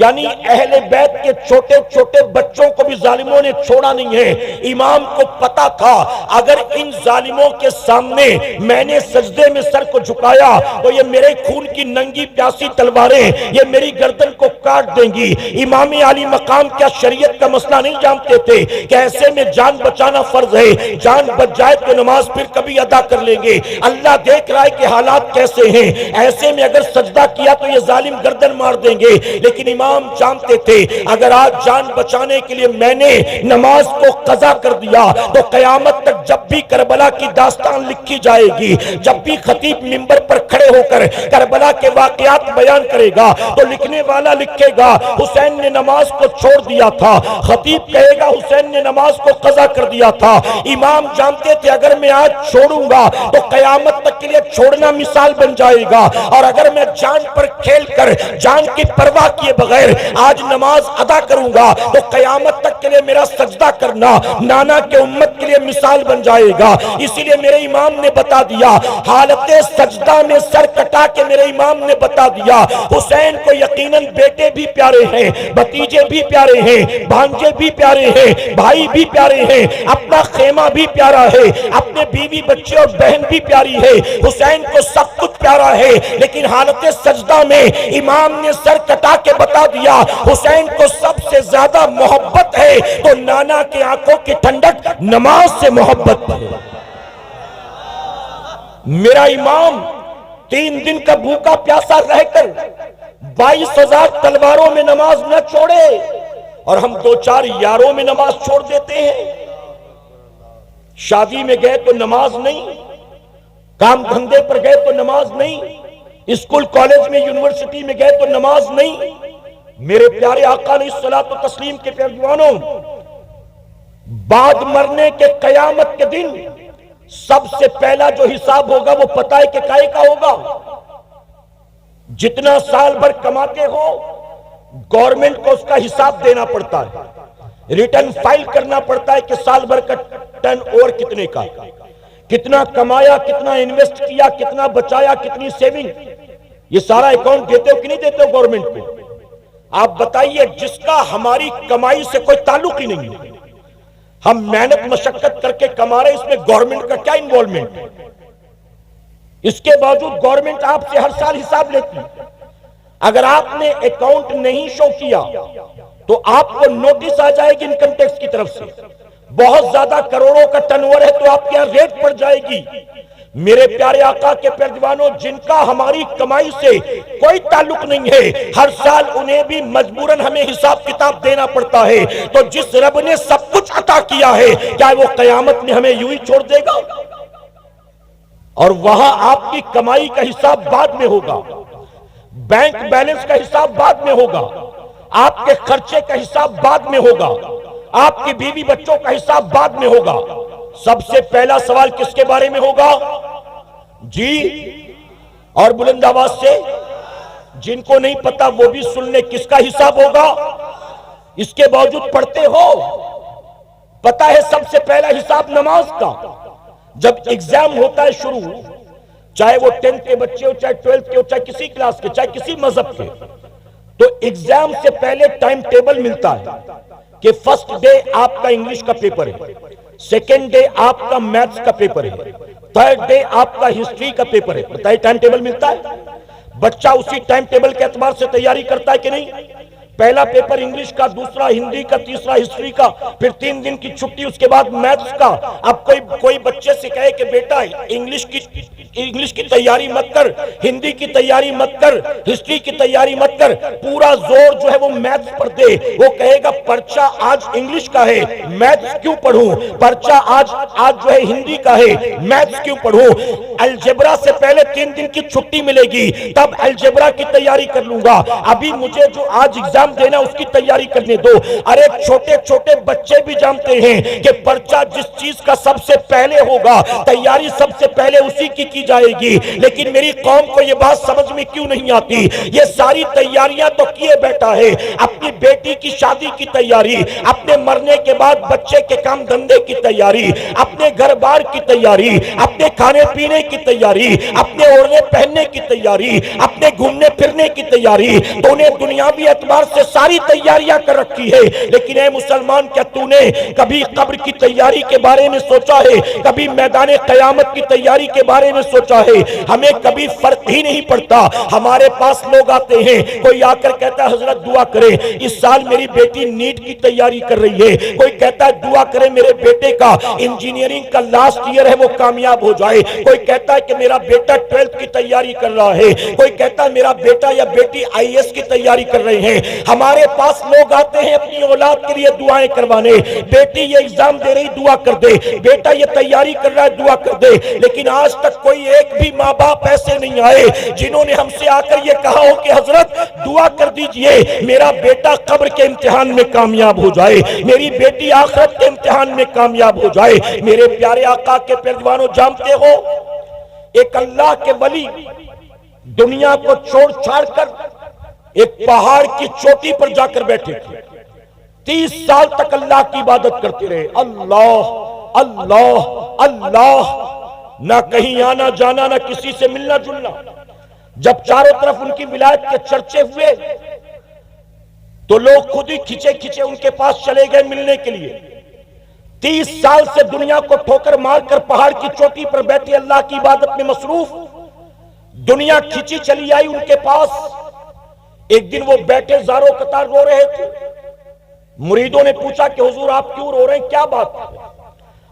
یعنی اہل بیت کے چھوٹے چھوٹے بچوں کو بھی ظالموں نے چھوڑا نہیں ہے۔ امام کو پتا تھا اگر ان ظالموں کے سامنے میں نے سجدے میں سر کو جھکایا تو یہ میرے خون کی ننگی پیاسی تلواریں یہ میری گردن کو کاٹ دیں گی۔ امام علی مقام کیا شریعت کا مسئلہ نہیں جانتے تھے کہ ایسے میں جان بچانا فرض ہے، جان بچ جائے تو نماز پھر کبھی ادا کر لیں گے۔ اللہ دیکھ رہا ہے کہ حالات کیسے ہیں، ایسے میں اگر سجدہ کیا تو یہ ظالم گردن مار دیں گے، لیکن امام امام جانتے تھے اگر آج جان بچانے کے لیے میں نے نماز کو قضا کر دیا تو قیامت تک جب بھی کربلا کی داستان لکھی جائے گی، جب بھی خطیب منبر پر کھڑے ہو کر کربلا کے واقعات بیان کرے گا تو لکھنے والا لکھے گا حسین نے نماز کو چھوڑ دیا تھا، خطیب کہے گا حسین نے نماز کو قضا کر دیا تھا۔ امام جانتے تھے اگر میں آج چھوڑوں گا تو قیامت تک کے لیے چھوڑنا مثال بن جائے گا، اور اگر میں جان پر کھیل کر جان کی پرواہ کیے بغیر آج نماز ادا کروں گا تو قیامت تک کے لیے میرا سجدہ کرنا نانا کے امت کے لیے مثال بن جائے گا۔ اسی لیے میرے امام نے بتا دیا، حالت سجدہ میں سر کٹا کے میرے امام نے بتا دیا حسین کو یقیناً بیٹے بھی پیارے ہیں، بھتیجے بھی پیارے ہیں، بھانجے بھی پیارے ہیں، بھائی بھی پیارے ہیں، اپنا خیمہ بھی پیارا ہے، اپنے بیوی بچے اور بہن بھی پیاری ہے، حسین کو سب کچھ پیارا ہے، لیکن حالت سجدہ میں امام نے سر کٹا کے بتا دیا حسین کو سب سے زیادہ محبت ہے تو نانا کے آنکھوں کی ٹھنڈک نماز سے محبت ہے۔ میرا امام 3 دن کا بھوکا پیاسا رہ کر 22,000 تلواروں میں نماز نہ چھوڑے، اور ہم 2-4 یاروں میں نماز چھوڑ دیتے ہیں۔ شادی میں گئے تو نماز نہیں، کام دھندے پر گئے تو نماز نہیں، اسکول کالج میں یونیورسٹی میں گئے تو نماز نہیں۔ میرے پیارے آقا علیہ الصلوۃ والتسلیم کے پیروانوں، بعد مرنے کے قیامت کے دن سب سے پہلا جو حساب ہوگا وہ پتہ ہے کہ کائے کا ہوگا؟ جتنا سال بھر کماتے ہو گورنمنٹ کو اس کا حساب دینا پڑتا ہے، ریٹرن فائل کرنا پڑتا ہے کہ سال بھر کا ٹرن اوور کتنے کا، کتنا کمایا، کتنا انویسٹ کیا، کتنا بچایا، کتنی سیونگ، یہ سارا اکاؤنٹ دیتے ہو کہ نہیں دیتے ہو گورنمنٹ کو؟ آپ بتائیے، جس کا ہماری کمائی سے کوئی تعلق ہی نہیں ہے، ہم محنت مشقت کر کے کما رہے، اس میں گورنمنٹ کا کیا انوالومنٹ؟ اس کے باوجود گورنمنٹ آپ سے ہر سال حساب لیتی ہے۔ اگر آپ نے اکاؤنٹ نہیں شو کیا تو آپ کو نوٹس آ جائے گی انکم ٹیکس کی طرف سے، بہت زیادہ کروڑوں کا ٹرن اوور ہے تو آپ کے یہاں ریٹ پڑ جائے گی۔ میرے پیارے آقا کے پیروانوں، جن کا ہماری کمائی سے کوئی تعلق نہیں ہے، ہر سال انہیں بھی مجبوراً ہمیں حساب کتاب دینا پڑتا ہے۔ تو جس رب نے سب کچھ عطا کیا ہے کیا وہ قیامت میں ہمیں یوں ہی چھوڑ دے گا؟ اور وہاں آپ کی کمائی کا حساب بعد میں ہوگا، بینک بیلنس کا حساب بعد میں ہوگا، آپ کے خرچے کا حساب بعد میں ہوگا، آپ کی بیوی بچوں کا حساب بعد میں ہوگا۔ سب سے پہلا سوال کس کے بارے میں ہوگا؟ جی، اور بلند آواز سے، جن کو نہیں پتا وہ بھی سن لیں، کس کا حساب ہوگا؟ اس کے باوجود پڑھتے ہو، پتا ہے سب سے پہلا حساب نماز کا۔ جب ایگزام ہوتا ہے شروع، چاہے وہ 10th کے بچے ہو، چاہے 12th کے ہو، چاہے کسی کلاس کے، چاہے کسی مذہب کے، تو ایگزام سے پہلے ٹائم ٹیبل ملتا ہے کہ فرسٹ ڈے آپ کا انگلش کا پیپر ہے، سیکنڈ ڈے آپ کا میتھس کا پیپر ہے، تھرڈ ڈے آپ کا ہسٹری کا پیپر ہے۔ بتائیے ٹائم ٹیبل ملتا ہے؟ بچہ اسی ٹائم ٹیبل کے اعتبار سے تیاری کرتا ہے کہ نہیں؟ پہلا پیپر انگلش کا، دوسرا ہندی کا، تیسرا ہسٹری کا، پھر 3 دن کی چھٹی، اس کے بعد میتھس کا۔ اب کوئی بچے سے کہے کہ بیٹا انگلش کی تیاری مت کر، ہندی کی تیاری مت کر، ہسٹری کی تیاری مت کر، پورا زور جو ہے وہ میتھس پر دے، وہ کہے گا پرچہ آج انگلش کا ہے، میتھس کیوں پڑھوں؟ پرچہ آج جو ہے ہندی کا ہے، میتھس کیوں پڑھوں؟ الجبرا سے پہلے 3 دن کی چھٹی ملے گی، تب الجبرا کی تیاری کر لوں گا، ابھی مجھے جو آج ایگزام دینا اس کی تیاری کرنے دو۔ ارے چھوٹے چھوٹے بچے بھی جانتے ہیں کہ پرچہ جس چیز کا سب سے پہلے ہوگا، تیاری سب سے پہلے اسی کی جائے گی، لیکن میری قوم کو یہ بات سمجھ میں کیوں نہیں آتی؟ یہ ساری تیاریاں تو کیے بیٹھا ہے، اپنی بیٹی کی شادی کی تیاری، اپنے مرنے کے بعد بچے کے کام دھندے کی تیاری، اپنے گھر بار کی تیاری، اپنے کھانے پینے کی تیاری، اپنے اوڑھنے پہننے کی تیاری، اپنے گھومنے پھرنے کی تیاری، تو انہیں دنیاوی اعتبار سے ساری تیاریاں کر رکھی ہے۔ لیکن اے مسلمان، کیا تو نے کبھی قبر کی تیاری کے بارے میں سوچا ہے؟ کبھی میدان قیامت کی تیاری کے بارے میں سوچا ہے؟ ہمیں کبھی فرق ہی نہیں پڑتا۔ ہمارے پاس لوگ آتے ہیں، کوئی آ کر کہتا ہے حضرت دعا کریں، اس سال میری بیٹی نیٹ کی تیاری کر رہی ہے، کوئی کہتا ہے دعا کریں میرے بیٹے کا انجینئرنگ کا لاسٹ ایئر ہے وہ کامیاب ہو جائے، کوئی کہتا ہے کہ میرا بیٹا 12th کی تیاری کر رہا ہے، کوئی کہتا ہے میرا بیٹا یا بیٹی IAS کی تیاری کر رہے ہیں۔ ہمارے پاس لوگ آتے ہیں اپنی اولاد کے لیے دعائیں کروانے، بیٹی یہ ایگزام دے رہی دعا کر دے، بیٹا یہ تیاری کر رہا ہے دعا کر دے، لیکن آج تک کوئی ایک بھی ماں باپ ایسے نہیں آئے جنہوں نے ہم سے آ کر یہ کہا ہو کہ حضرت دعا کر دیجئے میرا بیٹا قبر کے امتحان میں کامیاب ہو جائے، میری بیٹی آخرت کے امتحان میں کامیاب ہو جائے۔ میرے پیارے آقا کے پیروانوں، جانتے ہو ایک اللہ کے ولی دنیا کو چھوڑ چھاڑ کر ایک پہاڑ کی چوٹی پر جا کر بیٹھے تھے، 30 سال تک اللہ کی عبادت کرتے رہے، اللہ اللہ اللہ، نہ کہیں آنا جانا، نہ کسی سے ملنا جلنا۔ جب چاروں طرف ان کی ولایت کے چرچے ہوئے تو لوگ خود ہی کھچے کھچے ان کے پاس چلے گئے ملنے کے لیے۔ 30 سال سے دنیا کو ٹھوکر مار کر پہاڑ کی چوٹی پر بیٹھے اللہ کی عبادت میں مصروف، دنیا کھچی چلی آئی ان کے پاس۔ ایک دن وہ بیٹھے زاروں قطار رو رہے تھے، مریدوں نے پوچھا کہ حضور آپ کیوں رو رہے ہیں، کیا بات ہے؟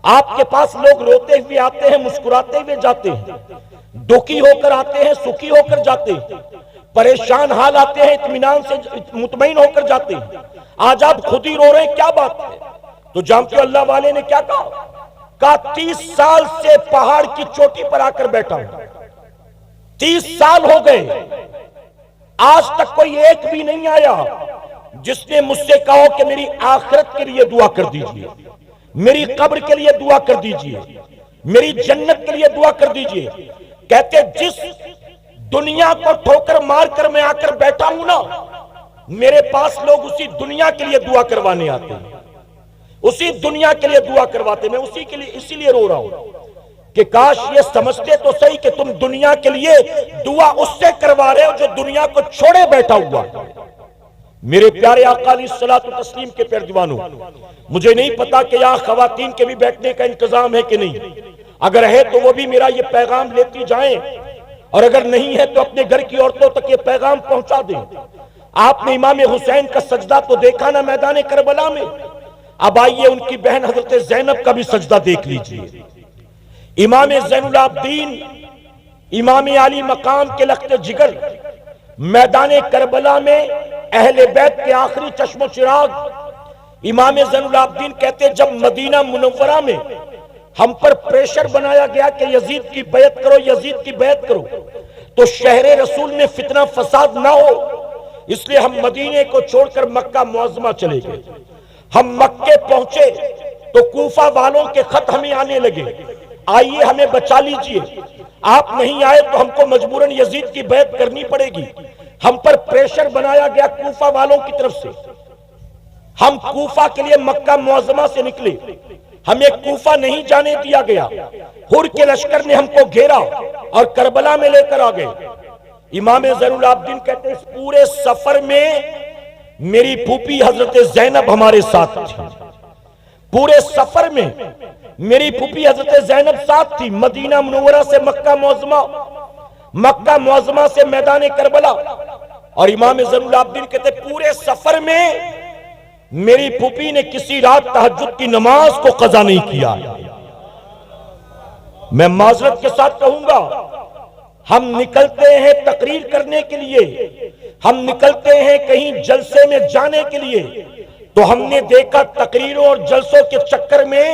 آپ کے پاس لوگ روتے ہوئے آتے ہیں، مسکراتے ہوئے جاتے ہیں، دکھی ہو کر آتے ہیں، سکھی ہو کر جاتے ہیں، پریشان حال آتے ہیں، اطمینان سے مطمئن ہو کر جاتے ہیں، آج آپ خود ہی رو رہے ہیں، کیا بات ہے؟ تو جانتے ہو اللہ والے نے کیا کہا 30 سال سے پہاڑ کی چوٹی پر آ کر بیٹھا ہوں، 30 سال ہو گئے، آج تک کوئی ایک بھی نہیں آیا جس نے مجھ سے کہا کہ میری آخرت کے لیے دعا کر دیجئے، میری قبر کے لیے دعا کر دیجئے، میری جنت کے لیے دعا کر دیجئے۔ کہتے جس دنیا کو ٹھوکر مار کر میں آ کر بیٹھا ہوں نا، میرے پاس لوگ اسی دنیا کے لیے دعا کروانے آتے ہیں، اسی دنیا کے لیے دعا کرواتے، میں اسی لیے رو رہا ہوں کہ کاش یہ سمجھتے تو صحیح کہ تم دنیا کے لیے دعا اس سے کروا رہے ہو جو دنیا کو چھوڑے بیٹھا ہوا۔ میرے پیارے آقا علیہ الصلوۃ والتسلیم کے پیروانوں، مجھے نہیں پتا کہ یہاں خواتین کے بھی بیٹھنے کا انتظام ہے کہ نہیں، اگر ہے تو وہ بھی میرا یہ پیغام لیتی جائیں، اور اگر نہیں ہے تو اپنے گھر کی عورتوں تک یہ پیغام پہنچا دیں۔ آپ نے امام حسین کا سجدہ تو دیکھا نا میدان کربلا میں، اب آئیے ان کی بہن حضرت زینب کا بھی سجدہ دیکھ لیجئے۔ امام زین العابدین، امام علی مقام کے لخت جگر، میدان کربلا میں اہل بیت کے آخری چشم و چراغ امام زین العابدین کہتے جب مدینہ منورہ میں ہم پر پریشر بنایا گیا کہ یزید کی بیعت کرو، یزید کی بیعت کرو، تو شہر رسول میں فتنہ فساد نہ ہو، اس لیے ہم مدینے کو چھوڑ کر مکہ معظمہ چلے گئے۔ ہم مکے پہنچے تو کوفہ والوں کے خط ہمیں آنے لگے، آئیے ہمیں بچا لیجئے، آپ نہیں آئے تو ہم کو مجبوراً یزید کی بیعت کرنی پڑے گی۔ ہم پر پریشر بنایا گیا کوفہ والوں کی طرف سے، ہم کوفہ کے لیے مکہ معظمہ سے نکلے، ہمیں کوفہ نہیں جانے دیا گیا، حر کے لشکر نے ہم کو گھیرا اور کربلا میں لے کر آ گئے۔ امام زین العابدین کہتے ہیں اس پورے سفر میں میری پھوپھی حضرت زینب ہمارے ساتھ تھی، پورے سفر میں میری پھوپھی حضرت زینب ساتھ تھی، مدینہ منورہ سے مکہ معظمہ، مکہ معظمہ سے میدان کربلا، اور امام زین العابدین کہتے ہیں پورے سفر میں میری پھوپھی نے کسی رات تہجد کی نماز کو قضا نہیں کیا۔ میں معذرت کے ساتھ کہوں گا، ہم نکلتے ہیں تقریر کرنے کے لیے، ہم نکلتے ہیں کہیں جلسے میں جانے کے لیے، تو ہم نے دیکھا تقریروں اور جلسوں کے چکر میں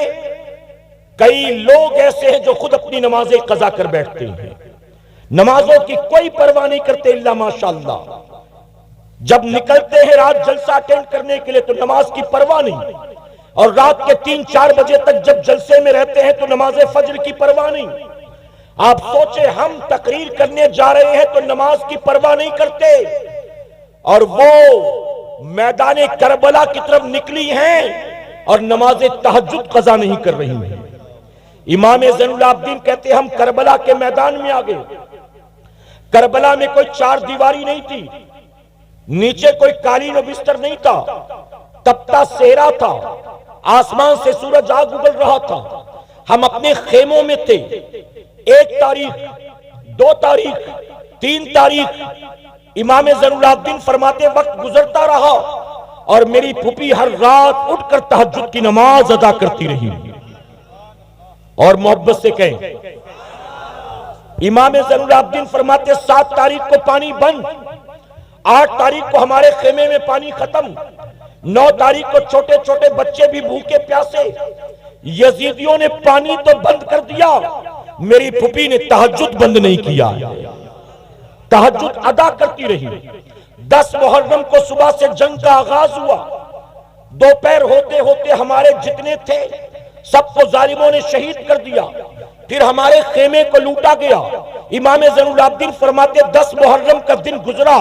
کئی لوگ ایسے ہیں جو خود اپنی نمازیں قضا کر بیٹھتے ہیں، نمازوں کی کوئی پرواہ نہیں کرتے الا ماشاءاللہ۔ جب نکلتے ہیں رات جلسہ اٹینڈ کرنے کے لیے تو نماز کی پرواہ نہیں، اور رات کے 3-4 بجے تک جب جلسے میں رہتے ہیں تو نماز فجر کی پرواہ نہیں۔ آپ سوچیں ہم تقریر کرنے جا رہے ہیں تو نماز کی پرواہ نہیں کرتے، اور وہ میدان کربلا کی طرف نکلی ہیں اور نماز تہجد قضا نہیں کر رہی ہیں۔ امام زین العابدین کہتے ہیں ہم کربلا کے میدان میں آگے، کربلا میں کوئی 4 دیواری نہیں تھی، نیچے کوئی قالین و بستر نہیں تھا، تپتا صحرا تھا، آسمان سے سورج آگ اگل رہا تھا، ہم اپنے خیموں میں تھے۔ 1 تاریخ، 2 تاریخ، 3 تاریخ، امام زین العابدین فرماتے وقت گزرتا رہا اور میری پھوپھی ہر رات اٹھ کر تہجد کی نماز ادا کرتی رہی، اور محبت سے کہیں امام زین العابدین فرماتے 7 تاریخ کو پانی بند، 8 تاریخ کو ہمارے خیمے میں پانی ختم، 9 تاریخ کو چھوٹے چھوٹے بچے بھی بھوکے پیاسے، یزیدیوں نے پانی تو بند کر دیا، میری پھوپھی نے تہجد بند نہیں کیا، تہجد ادا کرتی رہی۔ 10 محرم کو صبح سے جنگ کا آغاز ہوا، دوپہر ہوتے ہوتے ہمارے جتنے تھے سب کو ظالموں نے شہید کر دیا، پھر ہمارے خیمے کو لوٹا گیا۔ امام زین العابدین فرماتے 10 محرم کا دن گزرا،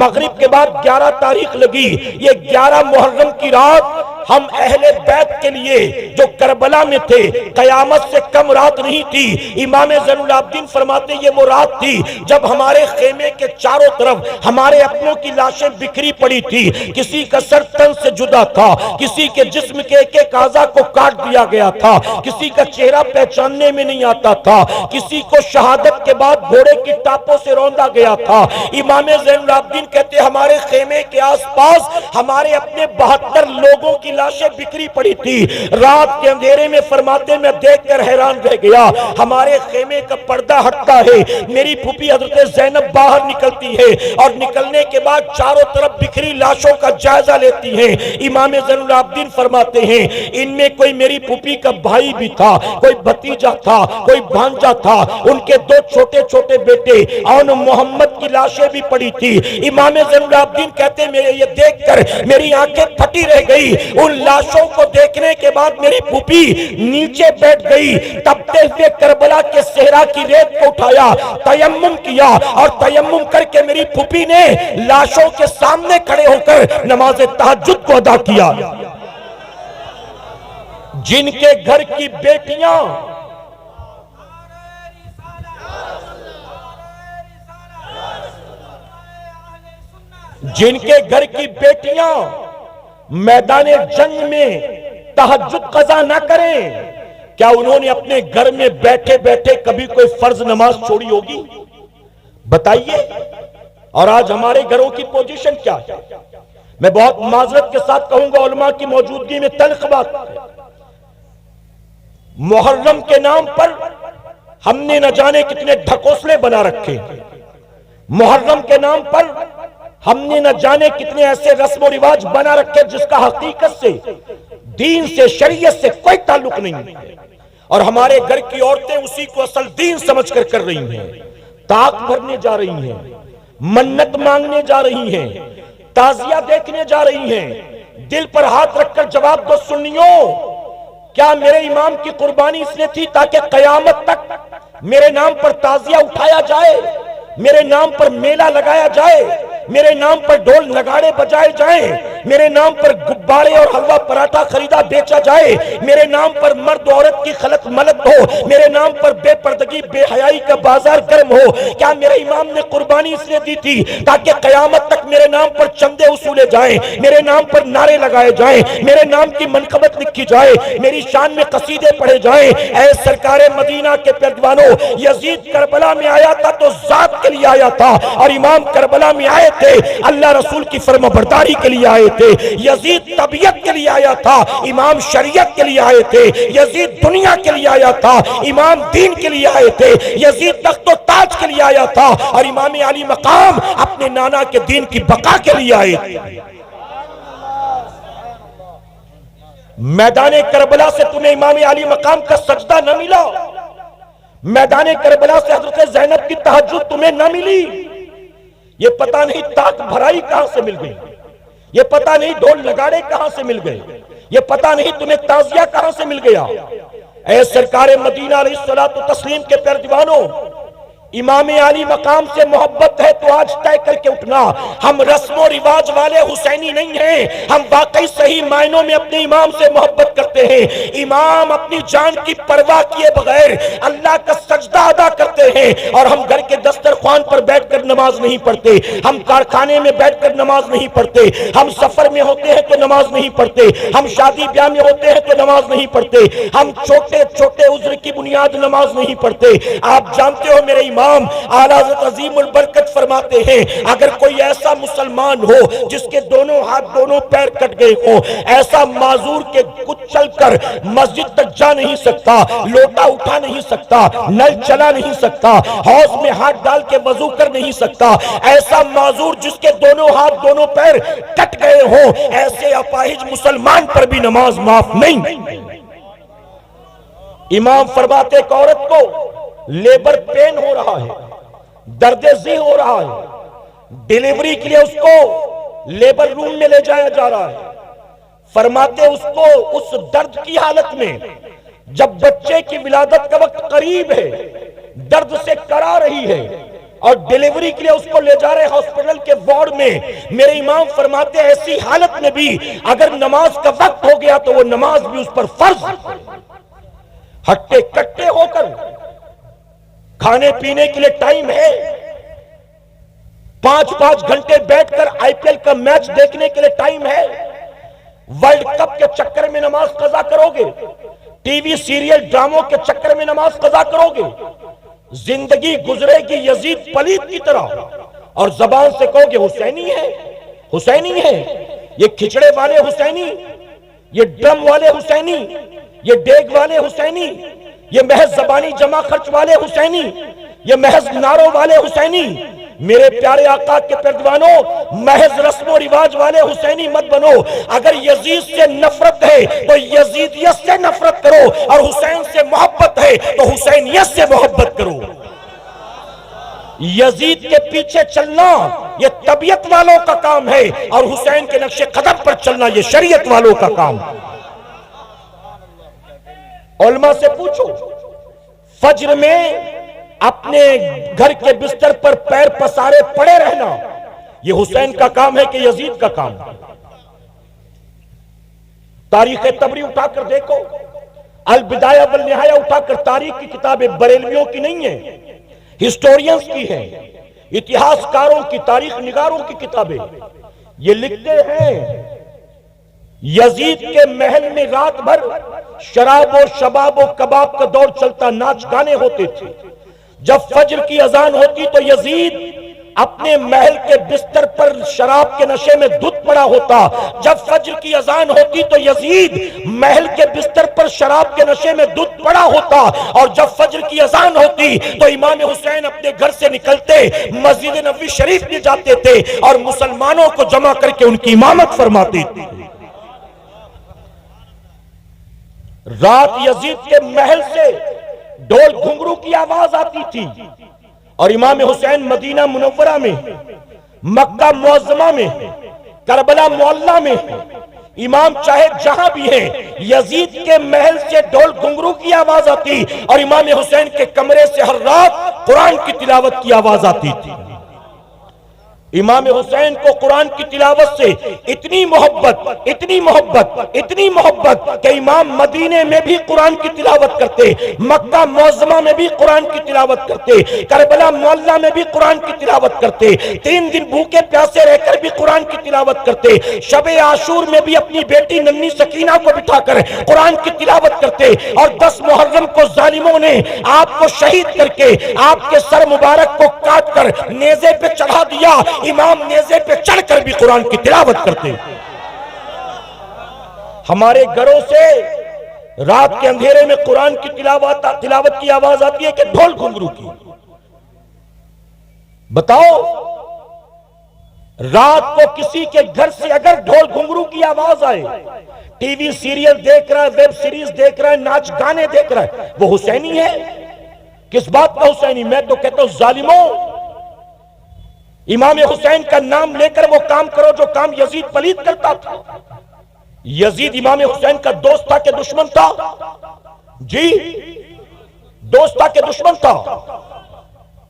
مغرب کے بعد 11 تاریخ لگی، یہ 11 محرم کی رات ہم اہل بیت کے لیے جو کربلا میں تھے قیامت سے کم رات نہیں تھی۔ امام زین العابدین فرماتے یہ وہ رات تھی جب ہمارے خیمے کے چاروں طرف ہمارے اپنوں کی لاشیں بکھری پڑی تھی، کسی کا سر تن سے جدا تھا، کسی کے جسم کے ایک ایک اعضاء کو کاٹ دیا گیا تھا، کسی کا چہرہ پہچاننے میں نہیں آتا تھا، کسی کو شہادت کے بعد گھوڑے کی ٹاپوں سے روندا گیا تھا۔ امام زین العابدین کہتے ہمارے خیمے کے آس پاس ہمارے اپنے 72 لوگوں کی لاشیں بکھری پڑی تھی۔ رات کے اندھیرے میں فرماتے میں دیکھ کر حیران رہ گیا، ہمارے خیمے کا پردہ ہٹتا ہے، میری پھوپھی حضرت زینب باہر نکلتی ہے اور نکلنے کے بعد چاروں طرف بکھری لاشوں کا جائزہ لیتی ہیں۔ امام زین العابدین فرماتے ہیں ان میں کوئی میری پھوپھی کا بھائی بھی تھا، کوئی بھتیجا تھا، کوئی بھانجا تھا، ان کے 2 چھوٹے چھوٹے بیٹے اور محمد کی لاشیں بھی پڑی تھی۔ امام زین العابدین کہتے میرے یہ دیکھ کر میری آنکھیں پھٹی رہ گئی، ان لاشوں کو دیکھنے کے بعد میری پھوپھی نیچے بیٹھ گئی، تپتے ہوئے کربلا کے صحرا کی ریت کو اٹھایا، تیمم کیا اور تیمم کر کے میری پھوپھی نے لاشوں کے سامنے کھڑے ہو کر نماز تہجد کو ادا کیا۔ جن کے گھر کی بیٹیاں میدان جنگ میں تہجد قضا نہ کریں، کیا انہوں نے اپنے گھر میں بیٹھے بیٹھے کبھی کوئی فرض نماز چھوڑی ہوگی؟ بتائیے۔ اور آج ہمارے گھروں کی پوزیشن کیا ہے؟ میں بہت معذرت کے ساتھ کہوں گا، علماء کی موجودگی میں تلخ بات ہے، محرم کے نام پر ہم نے نہ جانے کتنے ڈھکوسلے بنا رکھے، محرم کے نام پر ہم نے نہ جانے کتنے ایسے رسم و رواج بنا رکھے جس کا حقیقت سے، دین سے، شریعت سے کوئی تعلق نہیں ہے، اور ہمارے گھر کی عورتیں اسی کو اصل دین سمجھ کر کر رہی ہیں، طاق بھرنے جا رہی ہیں، منت مانگنے جا رہی ہیں، تعزیہ دیکھنے جا رہی ہیں۔ دل پر ہاتھ رکھ کر جواب دو سنیوں، کیا میرے امام کی قربانی اس لیے تھی تاکہ قیامت تک میرے نام پر تعزیہ اٹھایا جائے، میرے نام پر میلہ لگایا جائے، میرے نام پر ڈھول نگاڑے بجائے جائیں، میرے نام پر گبارے اور حلوہ پراٹھا خریدا بیچا جائے، میرے نام پر مرد عورت کی خلط ملط ہو، میرے نام پر بے پردگی بے حیائی کا بازار گرم ہو؟ کیا میرے امام نے قربانی اس لیے دی تھی تاکہ قیامت تک میرے نام پر چندے وصولے جائیں، میرے نام پر نعرے لگائے جائیں، میرے نام کی منقبت لکھی جائے، میری شان میں قصیدے پڑھے جائیں؟ اے سرکار مدینہ کے پیروانوں، یزید کربلا میں آیا تھا تو ذات کے لیے آیا تھا، اور امام کربلا میں آئے تھے اللہ رسول کی فرمانبرداری کے لیے آئے تھے۔ یزید طبیعت کے لیے آیا تھا، امام شریعت کے لیے آئے تھے۔ یزید دنیا کے لیے آیا تھا، امام دین کے لیے آئے تھے۔ یزید تخت و تاج کے لیے آیا تھا، اور امام علی مقام اپنے نانا کے دین کی بقا کے لیے آئے تھے۔ میدان کربلا سے تمہیں امام علی مقام کا سجدہ نہ ملا، میدان کربلا سے حضرت زینب کی تہجد تمہیں نہ ملی۔ یہ پتہ نہیں طاق بھرائی کہاں سے مل گئی، یہ پتہ نہیں ڈھول نگاڑے کہاں سے مل گئے، یہ پتہ نہیں تمہیں تعزیہ کہاں سے مل گیا۔ اے سرکار مدینہ علیہ الصلوۃ والتسلیم کے پیروانوں، امام علی مقام سے محبت ہے تو آج طے کر کے اٹھنا، ہم رسم و رواج والے حسینی نہیں ہیں، ہم واقعی صحیح معنوں میں اپنے امام سے محبت کرتے ہیں۔ امام اپنی جان کی پرواہ کیے بغیر اللہ کا سجدہ ادا کرتے ہیں، اور ہم گھر کے دسترخوان پر بیٹھ کر نماز نہیں پڑھتے، ہم کارخانے میں بیٹھ کر نماز نہیں پڑھتے، ہم سفر میں ہوتے ہیں تو نماز نہیں پڑھتے، ہم شادی بیاہ میں ہوتے ہیں تو نماز نہیں پڑھتے، ہم چھوٹے چھوٹے عذر کی بنیاد نماز نہیں پڑھتے۔ آپ جانتے ہو میرے امام اعلیٰ حضرت عظیم البرکت فرماتے ہیں اگر کوئی ایسا مسلمان ہو جس کے دونوں ہاتھ دونوں پیر کٹ گئے ہو، ایسا معذور کے کچھ چل کر مسجد تک جا نہیں سکتا، لوٹا اٹھا نہیں سکتا، نل چلا نہیں سکتا، حوض میں ہاتھ ڈال کے وضو کر نہیں سکتا، ایسا معذور جس کے دونوں ہاتھ دونوں پیر کٹ گئے ہوں، ایسے اپاہج مسلمان پر بھی نماز معاف نہیں۔ امام فرماتے ایک عورت کو لیبر پین ہو رہا ہے، درد ذی ہو رہا ہے، ڈیلیوری کے لیے اس کو لیبر روم میں لے جایا جا رہا ہے، فرماتے اس کو اس درد کی حالت میں جب بچے کی ولادت کا وقت قریب ہے، درد سے کرا رہی ہے اور ڈیلیوری کے لیے اس کو لے جا رہے ہاسپٹل کے وارڈ میں، میرے امام فرماتے ایسی حالت میں بھی اگر نماز کا وقت ہو گیا تو وہ نماز بھی اس پر فرض۔ ہٹے کٹے ہو کر کھانے پینے کے لیے ٹائم ہے، 5 گھنٹے بیٹھ کر آئی پی ایل کا میچ دیکھنے کے لیے ٹائم ہے، ورلڈ کپ کے چکر میں نماز قضا کرو گے، ٹی وی سیریل ڈراموں کے چکر میں نماز قضا کرو گے، زندگی گزرے گی یزید پلید کی طرح اور زبان سے کہو گے حسینی ہے، حسینی ہے، یہ کھچڑے والے حسینی، یہ ڈرم والے حسینی، یہ ڈیگ والے حسینی، یہ محض زبانی جمع خرچ والے حسینی، یہ محض نعروں والے حسینی۔ میرے پیارے آقا کے پیروانوں، محض رسم و رواج والے حسینی مت بنو۔ اگر یزید سے نفرت ہے تو یزیدیت سے نفرت کرو، اور حسین سے محبت ہے تو حسینیت سے محبت کرو۔ یزید کے پیچھے چلنا یہ طبیعت والوں کا کام ہے، اور حسین کے نقش قدم پر چلنا یہ شریعت والوں کا کام ہے۔ علماء سے پوچھو، فجر میں اپنے گھر کے بستر پر پیر پسارے پڑے رہنا یہ حسین کا کام ہے کہ یزید کا کام ہے؟ تاریخ تبری اٹھا کر دیکھو، البدایہ والنہایہ اٹھا کر، تاریخ کی کتابیں بریلویوں کی نہیں ہیں، ہسٹورینز کی ہیں، اتہاس کاروں کی، تاریخ نگاروں کی کتابیں۔ یہ لکھتے ہیں یزید کے محل میں رات بھر شراب و شباب و کباب کا دور چلتا، ناچ گانے ہوتے تھے۔ جب فجر کی اذان ہوتی تو یزید اپنے محل کے بستر پر شراب کے نشے میں دھت پڑا ہوتا۔ جب فجر کی اذان ہوتی تو یزید محل کے بستر پر شراب کے نشے میں دھت پڑا ہوتا، اور جب فجر کی اذان ہوتی تو امام حسین اپنے گھر سے نکلتے، مسجد نبوی شریف میں جاتے تھے اور مسلمانوں کو جمع کر کے ان کی امامت فرماتے تھے۔ رات یزید کے محل سے ڈھول گھنگرو کی آواز آتی تھی، اور امام حسین مدینہ منورہ میں، مکہ معظمہ میں، کربلا معلیٰ میں، امام چاہے جہاں بھی ہیں، یزید کے محل سے ڈھول گھنگرو کی آواز آتی، اور امام حسین کے کمرے سے ہر رات قرآن کی تلاوت کی آواز آتی تھی۔ امام حسین کو قرآن کی تلاوت سے اتنی محبت، اتنی محبت، اتنی محبت کہ امام مدینے میں بھی قرآن کی تلاوت کرتے، مکہ معظمہ میں بھی قرآن کی تلاوت کرتے، کربلا معلیٰ میں بھی قرآن کی تلاوت کرتے، 3 دن بھوکے پیاسے رہ کر بھی قرآن کی تلاوت کرتے، شب عاشور میں بھی اپنی بیٹی ننھی سکینہ کو بٹھا کر قرآن کی تلاوت کرتے، اور 10 محرم کو ظالموں نے آپ کو شہید کر کے آپ کے سر مبارک کو کاٹ کر نیزے پہ چڑھا دیا، امام نیزے پہ چڑھ کر بھی قرآن کی تلاوت کرتے۔ ہمارے گھروں سے رات کے اندھیرے میں قرآن کی تلاوت کی آواز آتی ہے کہ ڈھول گھنگرو کی۔ بتاؤ، رات کو کسی کے گھر سے اگر ڈھول گھنگرو کی آواز آئے، ٹی وی سیریل دیکھ رہا ہے، ویب سیریز دیکھ رہا ہے، ناچ گانے دیکھ رہا ہے، وہ حسینی ہے؟ کس بات کا حسینی؟ میں تو کہتا ہوں ظالموں، امام حسین کا نام لے کر وہ کام کرو جو کام یزید پلید کرتا تھا۔ یزید امام حسین کا دوست تھا کہ دشمن تھا؟ جی، دوست تھا کہ دشمن تھا؟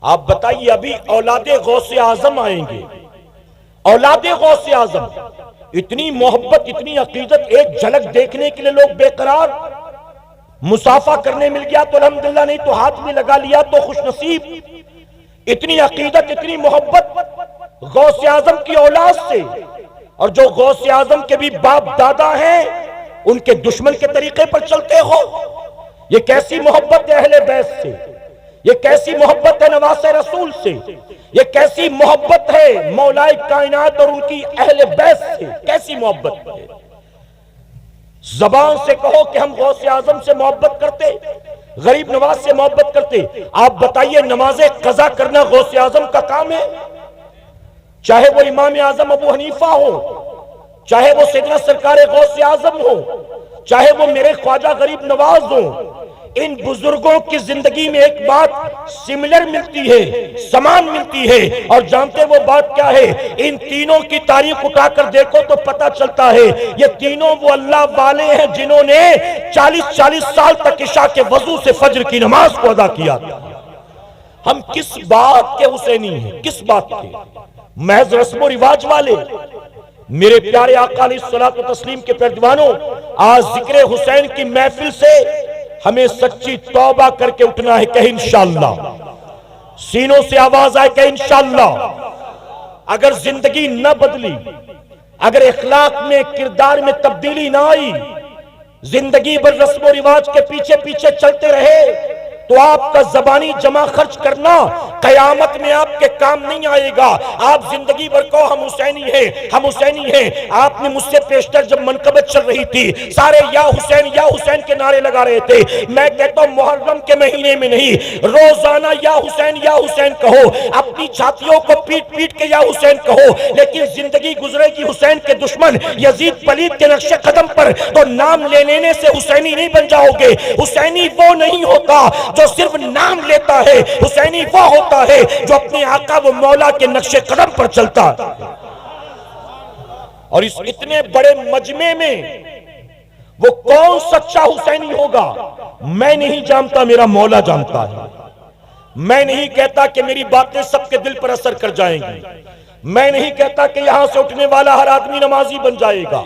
آپ بتائیے، ابھی اولاد غوث اعظم آئیں گے، اولاد غوث اعظم، اتنی محبت، اتنی عقیدت، ایک جھلک دیکھنے کے لیے لوگ بے قرار، مسافہ کرنے مل گیا تو الحمدللہ، نہیں تو ہاتھ میں لگا لیا تو خوش نصیب۔ اتنی عقیدت، اتنی محبت غوث اعظم کی اولاد سے، اور جو غوث اعظم کے بھی باپ دادا ہیں ان کے دشمن کے طریقے پر چلتے ہو۔ یہ کیسی محبت ہے اہل بیت سے، یہ کیسی محبت ہے نواز رسول سے، یہ کیسی محبت ہے مولائے کائنات اور ان کی اہل بیت سے، کیسی محبت ہے؟ زبان سے کہو کہ ہم غوث اعظم سے محبت کرتے، غریب نواز سے محبت کرتے. آپ بتائیے نماز قضا کرنا غوث اعظم کا کام ہے؟ چاہے وہ امام اعظم ابو حنیفہ ہو، چاہے وہ سیدنا سرکار غوث اعظم ہو، چاہے وہ میرے خواجہ غریب نواز ہو، ان بزرگوں کی زندگی میں ایک بات سملر ملتی ہے، سمان ملتی ہے. اور جانتے وہ بات کیا ہے؟ ان تینوں کی تاریخ اٹھا کر دیکھو تو پتہ چلتا ہے یہ تینوں وہ اللہ والے ہیں جنہوں نے 40 سال تک عشاء کے وضو سے فجر کی نماز کو ادا کیا تھا. ہم کس بات کے حسینی ہیں؟ کس بات کے؟ محض رسم و رواج والے؟ میرے پیارے آقا علیہ الصلوۃ والتسلیم کے پیروانوں، آج ذکر حسین کی محفل سے ہمیں سچی توبہ کر کے اٹھنا ہے کہ انشاءاللہ. سینوں سے آواز آئے کہ انشاءاللہ. اگر زندگی نہ بدلی، اگر اخلاق میں کردار میں تبدیلی نہ آئی، زندگی بھر رسم و رواج کے پیچھے پیچھے چلتے رہے تو آپ کا زبانی جمع خرچ کرنا قیامت میں آپ کے کام نہیں آئے گا. آپ زندگی بھر کو ہم حسینی ہیں، ہم حسینی ہیں. آپ نے مجھ سے پیشتر جب منقبت چل رہی تھی سارے یا حسین کے نعرے لگا رہے تھے. میں کہتا ہوں محرم کے مہینے میں نہیں، روزانہ یا حسین کہو، اپنی چھاتیوں کو پیٹ پیٹ کے یا حسین کہو. لیکن زندگی گزرے گی حسین کے دشمن یزید پلید کے نقش قدم پر تو نام لے لینے سے حسینی نہیں بن جاؤ گے. حسینی وہ نہیں ہوتا جو صرف نام لیتا ہے، حسینی وہ ہوتا ہے جو اپنے آقا و مولا کے نقش قدم پر چلتا ہے. اور اس اتنے بڑے مجمع میں وہ کون سچا حسینی ہوگا میں نہیں جانتا، میرا مولا جانتا ہے. میں نہیں کہتا کہ میری باتیں سب کے دل پر اثر کر جائیں گی. میں نہیں کہتا کہ یہاں سے اٹھنے والا ہر آدمی نمازی بن جائے گا.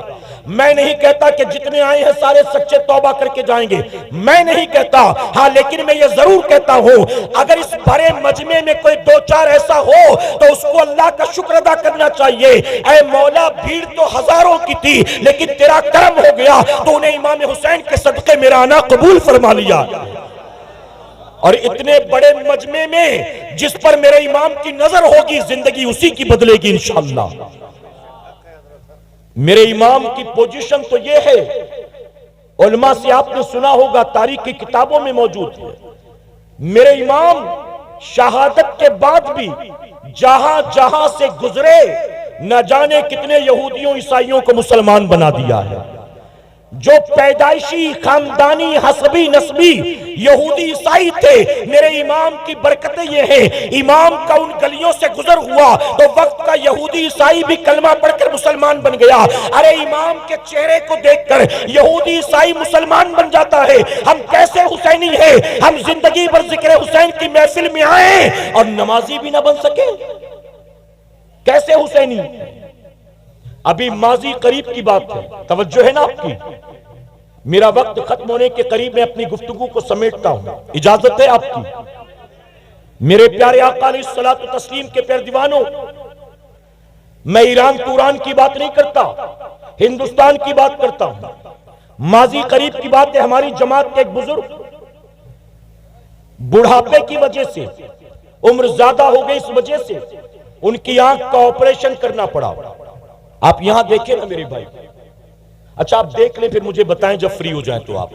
میں نہیں کہتا کہ جتنے آئے ہیں سارے سچے توبہ کر کے جائیں گے. میں نہیں کہتا. ہاں لیکن میں یہ ضرور کہتا ہوں اگر اس بڑے مجمع میں کوئی دو چار ایسا ہو تو اس کو اللہ کا شکر ادا کرنا چاہیے. اے مولا بھیڑ تو ہزاروں کی تھی لیکن تیرا کرم ہو گیا تو انہیں امام حسین کے صدقے میرا آنا قبول فرما لیا. اور اتنے بڑے مجمع میں جس پر میرے امام کی نظر ہوگی زندگی اسی کی بدلے گی انشاءاللہ. میرے امام کی پوزیشن تو یہ ہے، علماء سے آپ نے سنا ہوگا، تاریخ کی کتابوں میں موجود ہے. میرے امام شہادت کے بعد بھی جہاں جہاں سے گزرے نہ جانے کتنے یہودیوں عیسائیوں کو مسلمان بنا دیا ہے. جو پیدائشی خاندانی حسبی نسبی یہودی عیسائی تھے، میرے امام کی برکتیں یہ ہیں امام کا ان گلیوں سے گزر ہوا تو وقت کا یہودی عیسائی بھی کلمہ پڑھ کر مسلمان بن گیا. ارے امام کے چہرے کو دیکھ کر یہودی عیسائی مسلمان بن جاتا ہے. ہم کیسے حسینی ہیں؟ ہم زندگی بھر ذکر حسین کی محفل میں آئیں اور نمازی بھی نہ بن سکے؟ کیسے حسینی؟ ابھی ماضی قریب کی بات ہے، توجہ ہے نا آپ کی. میرا وقت ختم ہونے کے قریب میں اپنی گفتگو کو سمیٹتا ہوں، اجازت ہے آپ کی؟ میرے پیارے آقا علیہ الصلوۃ والتسلیم کے پیر دیوانوں، میں ایران توران کی بات نہیں کرتا، ہندوستان کی بات کرتا ہوں. ماضی قریب کی بات ہے، ہماری جماعت کے ایک بزرگ بڑھاپے کی وجہ سے، عمر زیادہ ہو گئی اس وجہ سے ان کی آنکھ کا آپریشن کرنا پڑا. آپ یہاں دیکھیں نا میرے بھائی. اچھا آپ دیکھ لیں پھر مجھے بتائیں جب فری ہو جائیں تو آپ.